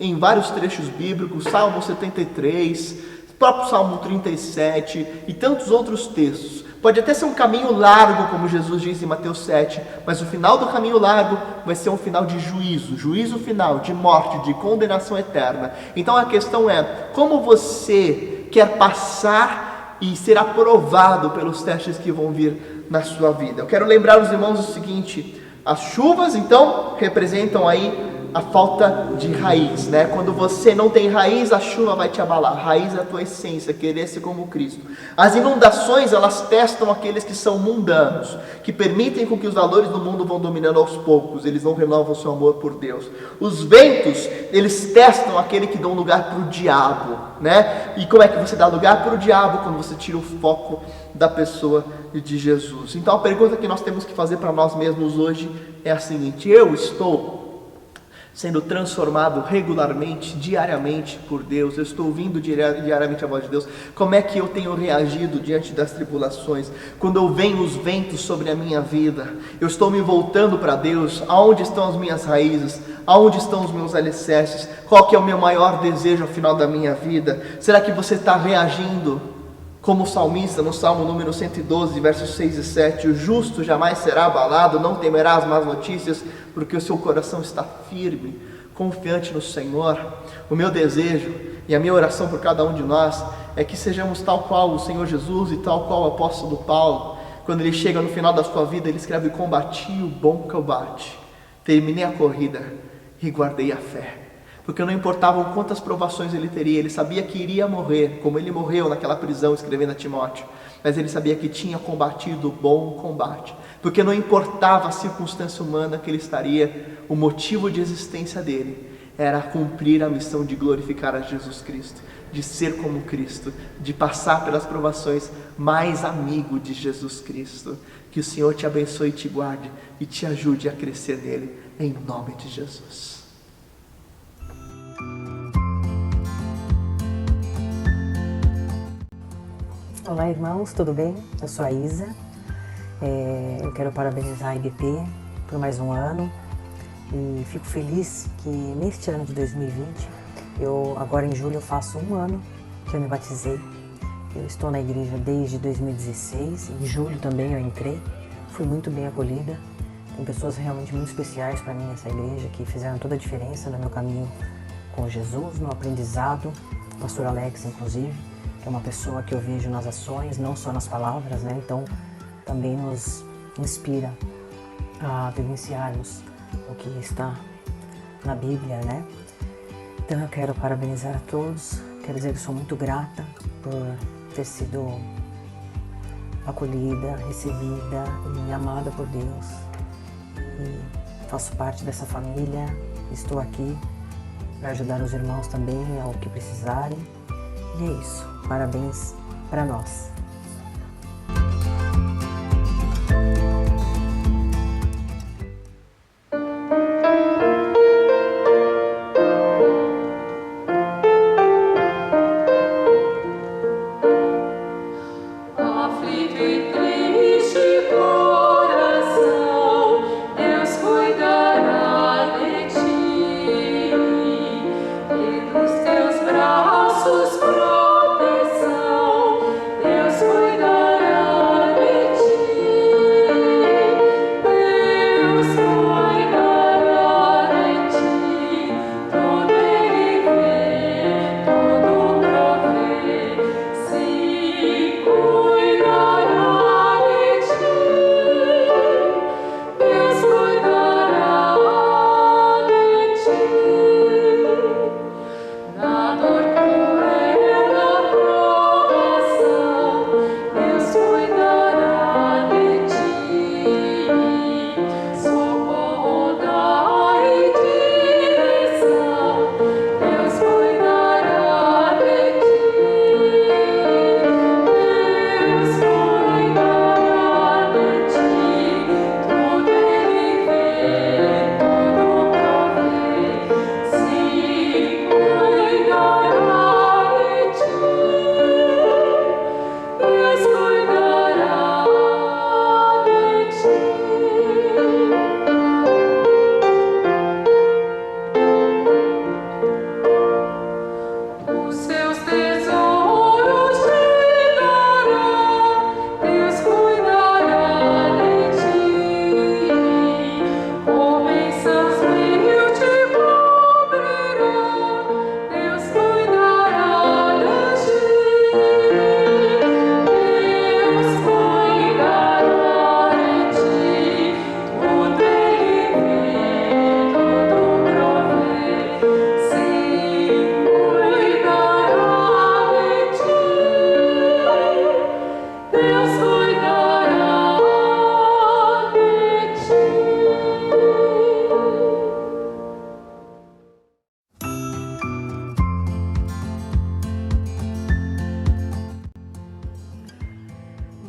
em vários trechos bíblicos, Salmo 73, próprio Salmo 37 e tantos outros textos. Pode até ser um caminho largo, como Jesus diz em Mateus 7, mas o final do caminho largo vai ser um final de juízo final, de morte, de condenação eterna. Então a questão é: como você quer passar e ser aprovado pelos testes que vão vir na sua vida? Eu quero lembrar os irmãos o seguinte: as chuvas então representam aí a falta de raiz, né? Quando você não tem raiz, a chuva vai te abalar. Raiz é a tua essência, querer ser como Cristo. As inundações, elas testam aqueles que são mundanos, que permitem com que os valores do mundo vão dominando aos poucos, eles não renovam o seu amor por Deus. Os ventos, eles testam aquele que dão lugar para o diabo, né? E como é que você dá lugar para o diabo? Quando você tira o foco da pessoa de Jesus. Então a pergunta que nós temos que fazer para nós mesmos hoje é a seguinte: eu estou sendo transformado regularmente, diariamente por Deus? Eu estou ouvindo diariamente a voz de Deus? Como é que eu tenho reagido diante das tribulações? Quando eu venho os ventos sobre a minha vida, eu estou me voltando para Deus? Aonde estão as minhas raízes? Aonde estão os meus alicerces? Qual que é o meu maior desejo ao final da minha vida? Será que você está reagindo como o salmista no Salmo número 112, versos 6 e 7, o justo jamais será abalado, não temerá as más notícias, porque o seu coração está firme, confiante no Senhor. O meu desejo e a minha oração por cada um de nós é que sejamos tal qual o Senhor Jesus e tal qual o apóstolo Paulo. Quando ele chega no final da sua vida, ele escreve: combati o bom combate, terminei a corrida e guardei a fé. Porque não importavam quantas provações ele teria, ele sabia que iria morrer, como ele morreu naquela prisão escrevendo a Timóteo, mas ele sabia que tinha combatido o bom combate, porque não importava a circunstância humana que ele estaria, o motivo de existência dele era cumprir a missão de glorificar a Jesus Cristo, de ser como Cristo, de passar pelas provações mais amigo de Jesus Cristo. Que o Senhor te abençoe e te guarde e te ajude a crescer nele, em nome de Jesus. Olá, irmãos, tudo bem? Eu sou a Isa. Eu quero parabenizar a IBP por mais um ano e fico feliz que neste ano de 2020, agora em julho eu faço um ano que eu me batizei. Eu estou na igreja desde 2016, em julho também eu entrei, fui muito bem acolhida. Tem pessoas realmente muito especiais para mim nessa igreja que fizeram toda a diferença no meu caminho com Jesus, no aprendizado. O pastor Alex, inclusive, é uma pessoa que eu vejo nas ações, não só nas palavras, né? Então também nos inspira a vivenciarmos o que está na Bíblia, né? Então eu quero parabenizar a todos, quero dizer que sou muito grata por ter sido acolhida, recebida e amada por Deus. E faço parte dessa família, estou aqui para ajudar os irmãos também ao que precisarem. E é isso. Parabéns para nós. Deus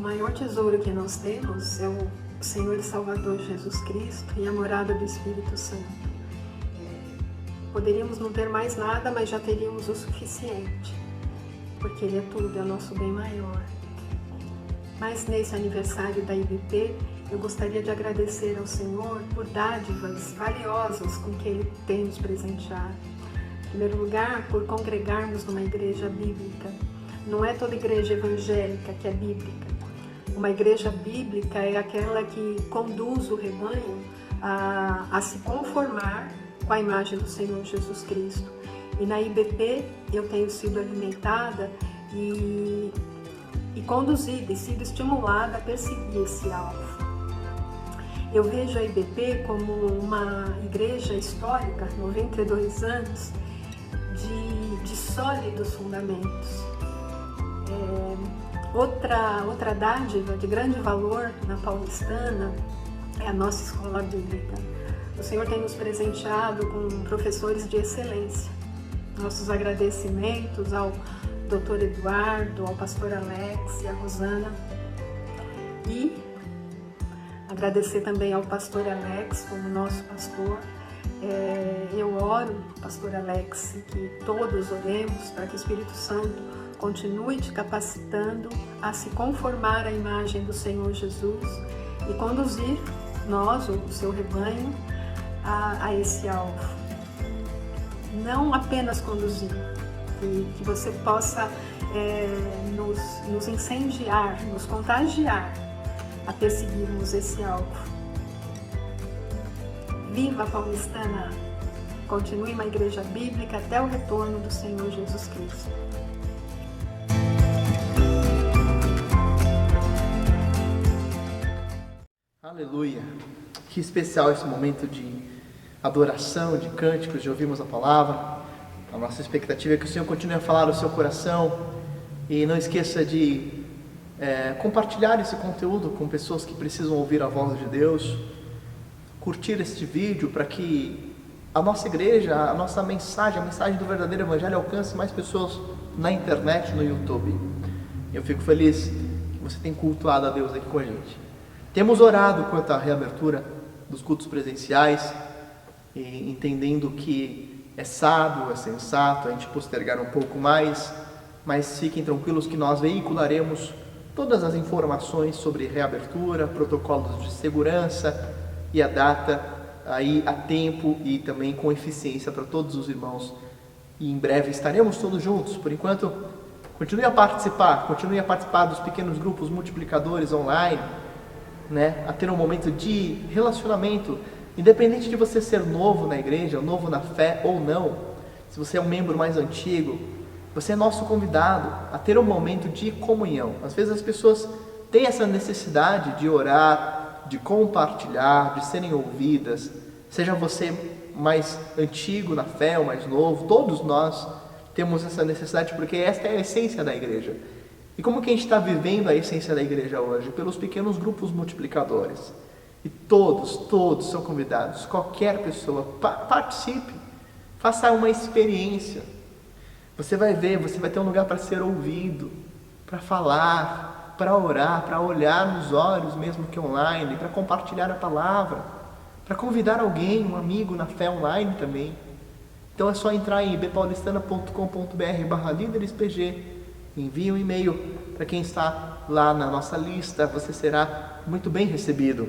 maior tesouro que nós temos é o Senhor e Salvador Jesus Cristo e a morada do Espírito Santo. Poderíamos não ter mais nada, mas já teríamos o suficiente, porque Ele é tudo, é o nosso bem maior. Mas nesse aniversário da IBP, eu gostaria de agradecer ao Senhor por dádivas valiosas com que Ele tem nos presenteado. Em primeiro lugar, por congregarmos numa igreja bíblica. Não é toda igreja evangélica que é bíblica. Uma igreja bíblica é aquela que conduz o rebanho a se conformar com a imagem do Senhor Jesus Cristo. E na IBP eu tenho sido alimentada e conduzida e sido estimulada a perseguir esse alvo. Eu vejo a IBP como uma igreja histórica, 92 anos, de sólidos fundamentos. Outra dádiva de grande valor na Paulistana é a nossa escola bíblica. O Senhor tem nos presenteado com professores de excelência. Nossos agradecimentos ao Dr. Eduardo, ao pastor Alex e à Rosana. E agradecer também ao pastor Alex como nosso pastor. Eu oro, pastor Alex, que todos oremos para que o Espírito Santo continue te capacitando a se conformar à imagem do Senhor Jesus e conduzir nós, o seu rebanho, a esse alvo. Não apenas conduzir, que você possa nos incendiar, nos contagiar a perseguirmos esse alvo. Viva a Paulistana! Continue uma igreja bíblica até o retorno do Senhor Jesus Cristo. Aleluia! Que especial esse momento de adoração, de cânticos, de ouvirmos a palavra. A nossa expectativa é que o Senhor continue a falar no seu coração e não esqueça de compartilhar esse conteúdo com pessoas que precisam ouvir a voz de Deus, curtir este vídeo para que a nossa igreja, a nossa mensagem, a mensagem do verdadeiro evangelho alcance mais pessoas na internet, no YouTube. Eu fico feliz que você tem cultuado a Deus aqui com a gente. Temos orado quanto à reabertura dos cultos presenciais, e entendendo que é sábio, é sensato a gente postergar um pouco mais, mas fiquem tranquilos que nós veicularemos todas as informações sobre reabertura, protocolos de segurança e a data aí a tempo e também com eficiência para todos os irmãos. E em breve estaremos todos juntos. Por enquanto, continue a participar dos pequenos grupos multiplicadores online, a ter um momento de relacionamento, independente de você ser novo na igreja, novo na fé ou não. Se você é um membro mais antigo, você é nosso convidado a ter um momento de comunhão. Às vezes as pessoas têm essa necessidade de orar, de compartilhar, de serem ouvidas. Seja você mais antigo na fé ou mais novo, todos nós temos essa necessidade, porque esta é a essência da igreja. E como que a gente está vivendo a essência da igreja hoje? Pelos pequenos grupos multiplicadores. E todos são convidados, qualquer pessoa, participe, faça uma experiência. Você vai ver, você vai ter um lugar para ser ouvido, para falar, para orar, para olhar nos olhos mesmo que online, para compartilhar a palavra, para convidar alguém, um amigo na fé online também. Então é só entrar em bpaulistana.com.br/líderespg, envie um e-mail para quem está lá na nossa lista, você será muito bem recebido.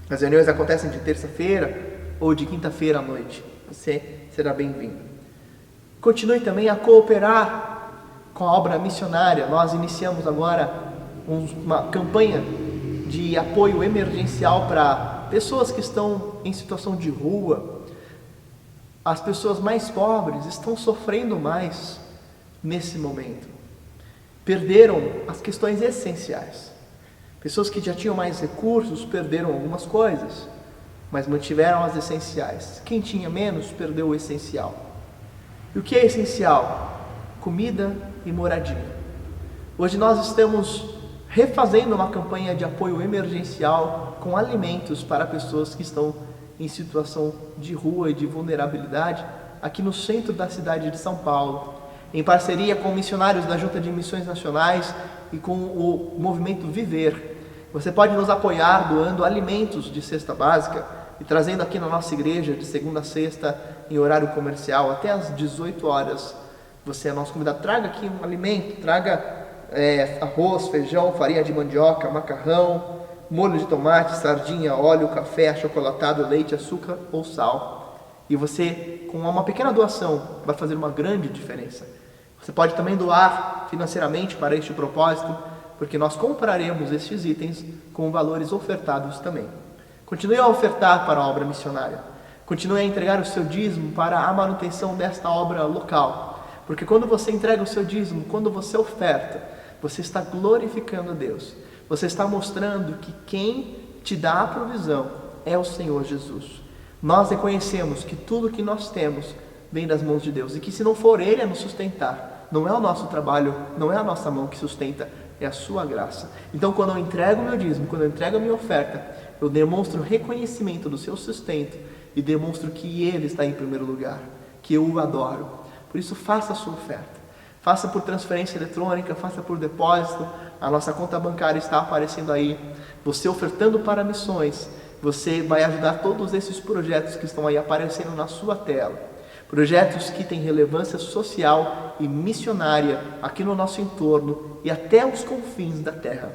As reuniões acontecem de terça-feira ou de quinta-feira à noite. Você será bem-vindo. Continue também a cooperar com a obra missionária. Nós iniciamos agora uma campanha de apoio emergencial para pessoas que estão em situação de rua. As pessoas mais pobres estão sofrendo mais nesse momento. Perderam as questões essenciais. Pessoas que já tinham mais recursos perderam algumas coisas, mas mantiveram as essenciais. Quem tinha menos perdeu o essencial. E o que é essencial? Comida e moradia. Hoje nós estamos refazendo uma campanha de apoio emergencial com alimentos para pessoas que estão em situação de rua e de vulnerabilidade aqui no centro da cidade de São Paulo. em parceria com missionários da Junta de Missões Nacionais e com o Movimento Viver. Você pode nos apoiar doando alimentos de cesta básica e trazendo aqui na nossa igreja de segunda a sexta em horário comercial até às 18 horas. Você é nosso convidado, traga aqui um alimento, traga arroz, feijão, farinha de mandioca, macarrão, molho de tomate, sardinha, óleo, café, achocolatado, leite, açúcar ou sal. E você, com uma pequena doação, vai fazer uma grande diferença. Você pode também doar financeiramente para este propósito, porque nós compraremos estes itens com valores ofertados também. Continue a ofertar para a obra missionária. Continue a entregar o seu dízimo para a manutenção desta obra local. Porque quando você entrega o seu dízimo, quando você oferta, você está glorificando a Deus. Você está mostrando que quem te dá a provisão é o Senhor Jesus. Nós reconhecemos que tudo que nós temos vem das mãos de Deus. E que se não for Ele a nos sustentar, não é o nosso trabalho, não é a nossa mão que sustenta, é a sua graça. Então quando eu entrego o meu dízimo, quando eu entrego a minha oferta, eu demonstro reconhecimento do seu sustento e demonstro que Ele está em primeiro lugar, que eu o adoro. Por isso faça a sua oferta. Faça por transferência eletrônica, faça por depósito. A nossa conta bancária está aparecendo aí. Você ofertando para missões, você vai ajudar todos esses projetos que estão aí aparecendo na sua tela. Projetos que têm relevância social e missionária aqui no nosso entorno e até os confins da terra.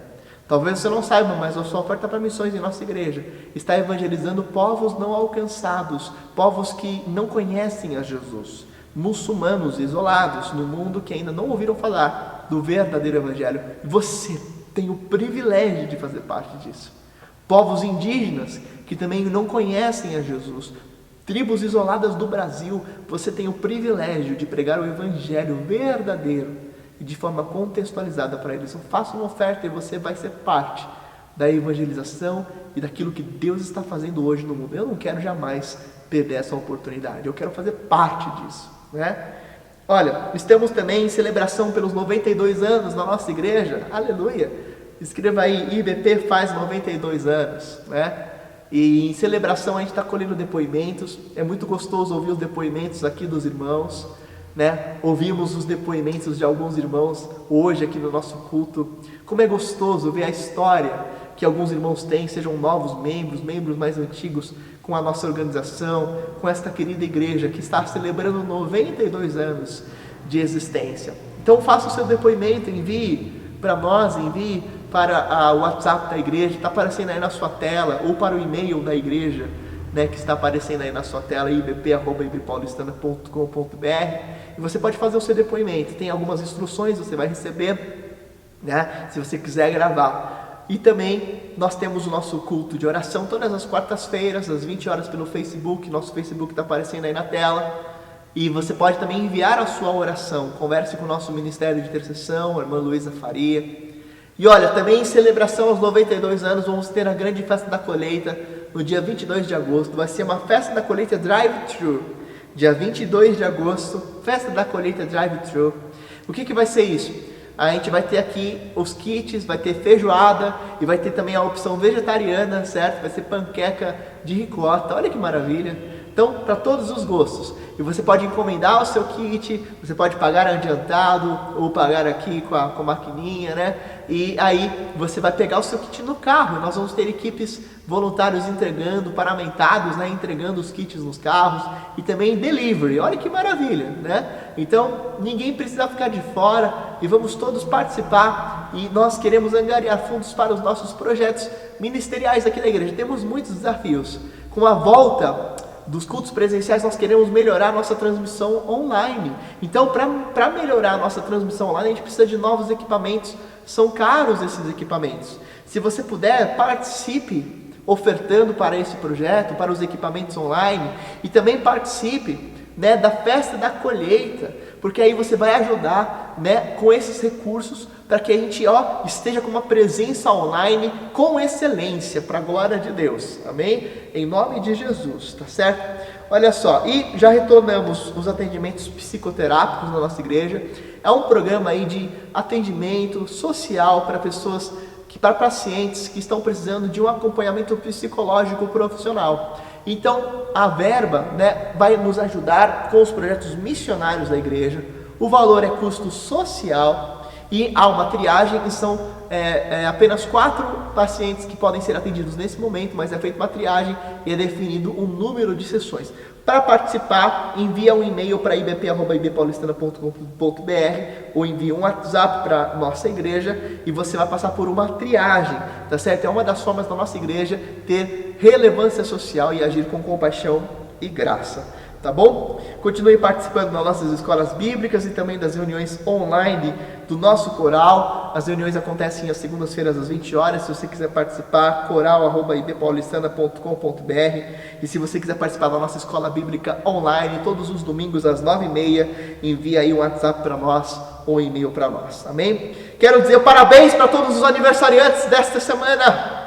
Talvez você não saiba, mas a sua oferta para missões em nossa igreja está evangelizando povos não alcançados, povos que não conhecem a Jesus, muçulmanos isolados no mundo que ainda não ouviram falar do verdadeiro evangelho. Você tem o privilégio de fazer parte disso. Povos indígenas que também não conhecem a Jesus, tribos isoladas do Brasil, você tem o privilégio de pregar o evangelho verdadeiro e de forma contextualizada para eles. Então, faça uma oferta e você vai ser parte da evangelização e daquilo que Deus está fazendo hoje no mundo. Eu não quero jamais perder essa oportunidade, eu quero fazer parte disso, né? Olha, estamos também em celebração pelos 92 anos na nossa igreja, aleluia. Escreva aí, IBP faz 92 anos, né? E em celebração a gente está colhendo depoimentos. É muito gostoso ouvir os depoimentos aqui dos irmãos, né? Ouvimos os depoimentos de alguns irmãos hoje aqui no nosso culto. Como é gostoso ver a história que alguns irmãos têm, sejam novos membros, membros mais antigos, com a nossa organização, com esta querida igreja que está celebrando 92 anos de existência. Então faça o seu depoimento, envie para nós, envie para o WhatsApp da igreja, está aparecendo aí na sua tela, ou para o e-mail da igreja, né, que está aparecendo aí na sua tela, ibp@ibpaulistana.com.br, e você pode fazer o seu depoimento. Tem algumas instruções, você vai receber, né, se você quiser gravar. E também nós temos o nosso culto de oração todas as quartas-feiras, às 20 horas pelo Facebook. Nosso Facebook está aparecendo aí na tela. E você pode também enviar a sua oração. Converse com o nosso Ministério de Intercessão, a irmã Luísa Faria. E olha, também em celebração aos 92 anos, vamos ter a grande festa da colheita no dia 22 de agosto. Vai ser uma festa da colheita drive-thru. Dia 22 de agosto, festa da colheita drive-thru. O que vai ser isso? A gente vai ter aqui os kits, vai ter feijoada e vai ter também a opção vegetariana, certo? Vai ser panqueca de ricota, olha que maravilha. Então, para todos os gostos. E você pode encomendar o seu kit, você pode pagar adiantado ou pagar aqui com a maquininha, né? E aí você vai pegar o seu kit no carro. Nós vamos ter equipes voluntários entregando, paramentados, né? Entregando os kits nos carros e também delivery. Olha que maravilha, né? Então, ninguém precisa ficar de fora e vamos todos participar. E nós queremos angariar fundos para os nossos projetos ministeriais aqui na igreja. Temos muitos desafios. Com a volta dos cultos presenciais, nós queremos melhorar a nossa transmissão online. Então, para melhorar a nossa transmissão online, a gente precisa de novos equipamentos. São caros esses equipamentos. Se você puder, participe ofertando para esse projeto, para os equipamentos online, e também participe, né, da festa da colheita, porque aí você vai ajudar, né, com esses recursos para que a gente esteja com uma presença online com excelência, para a glória de Deus, amém? Em nome de Jesus, tá certo? Olha só, e já retornamos os atendimentos psicoterápicos na nossa igreja. É um programa aí de atendimento social para pessoas, para pacientes que estão precisando de um acompanhamento psicológico profissional. Então, a verba, né, vai nos ajudar com os projetos missionários da igreja. O valor é custo social e há uma triagem e são apenas 4 pacientes que podem ser atendidos nesse momento, mas é feita uma triagem e é definido um número de sessões. Para participar, envia um e-mail para ibp@ibpaulistana.com.br ou envia um WhatsApp para nossa igreja e você vai passar por uma triagem, tá certo? É uma das formas da nossa igreja ter relevância social e agir com compaixão e graça. Tá bom? Continue participando das nossas escolas bíblicas e também das reuniões online do nosso coral. As reuniões acontecem às segundas-feiras às 20 horas. Se você quiser participar, coral@ibpaulistana.com.br. E se você quiser participar da nossa escola bíblica online, todos os domingos às 9h30, envia aí um WhatsApp para nós ou um e-mail para nós. Amém? Quero dizer parabéns para todos os aniversariantes desta semana.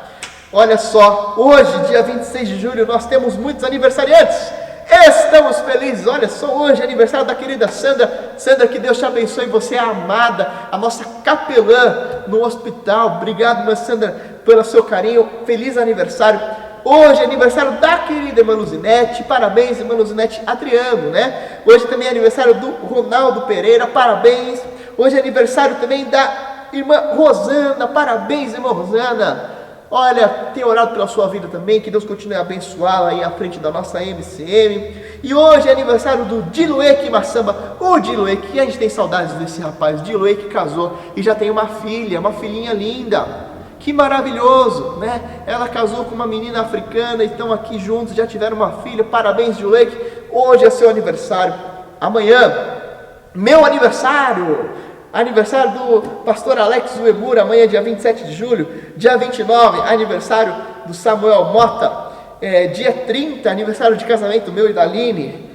Olha só, hoje, dia 26 de julho, nós temos muitos aniversariantes. Estamos felizes, olha só, hoje é aniversário da querida Sandra. Sandra, que Deus te abençoe, você é amada, a nossa capelã no hospital. Obrigado, minha Sandra, pelo seu carinho, feliz aniversário. Hoje é aniversário da querida irmã Luzinete, parabéns, irmã Luzinete Adriano, né? Hoje também é aniversário do Ronaldo Pereira, parabéns. Hoje é aniversário também da irmã Rosana, parabéns, irmã Rosana. Olha, tenho orado pela sua vida também, que Deus continue a abençoá-la aí à frente da nossa MCM. E hoje é aniversário do Diluê Massamba. O Diluê, que a gente tem saudades desse rapaz, Diluê que casou e já tem uma filhinha linda. Que maravilhoso, né? Ela casou com uma menina africana e estão aqui juntos, já tiveram uma filha. Parabéns, Diluê. Hoje é seu aniversário. Amanhã, meu aniversário. Aniversário do pastor Alex Uemura, amanhã dia 27 de julho. Dia 29, aniversário do Samuel Mota. Dia 30, aniversário de casamento meu e da Aline.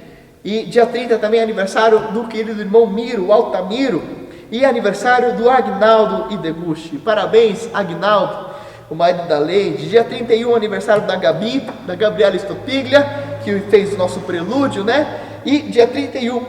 E dia 30 também aniversário do querido irmão Miro, Altamiro. E aniversário do Agnaldo Ideguchi. Parabéns, Agnaldo, o marido da Leide. Dia 31, aniversário da Gabi, da Gabriela Estopiglia, que fez o nosso prelúdio, né? E dia 31,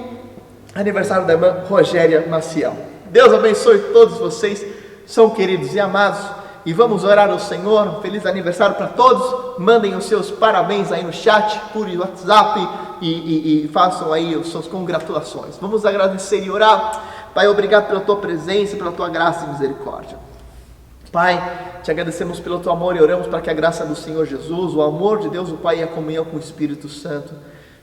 aniversário da irmã Rogéria Maciel. Deus abençoe todos vocês, são queridos e amados, e vamos orar ao Senhor. Feliz aniversário para todos. Mandem os seus parabéns aí no chat, por WhatsApp, e façam aí as suas congratulações. Vamos agradecer e orar. Pai, obrigado pela tua presença, pela tua graça e misericórdia. Pai, te agradecemos pelo teu amor e oramos para que a graça do Senhor Jesus, o amor de Deus o Pai e a comunhão com o Espírito Santo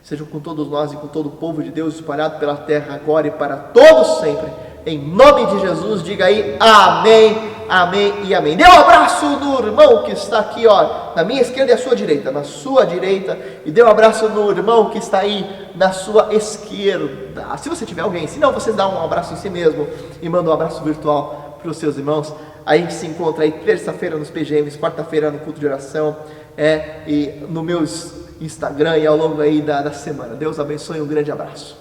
sejam com todos nós e com todo o povo de Deus espalhado pela terra agora e para todos sempre. Em nome de Jesus, diga aí amém, amém e amém. Dê um abraço no irmão que está aqui, ó, na minha esquerda e à sua direita, na sua direita, e dê um abraço no irmão que está aí na sua esquerda. Se você tiver alguém, se não, você dá um abraço em si mesmo e manda um abraço virtual para os seus irmãos. A gente se encontra aí terça-feira nos PGMs, quarta-feira no culto de oração, e no meu Instagram e ao longo aí da semana. Deus abençoe, um grande abraço.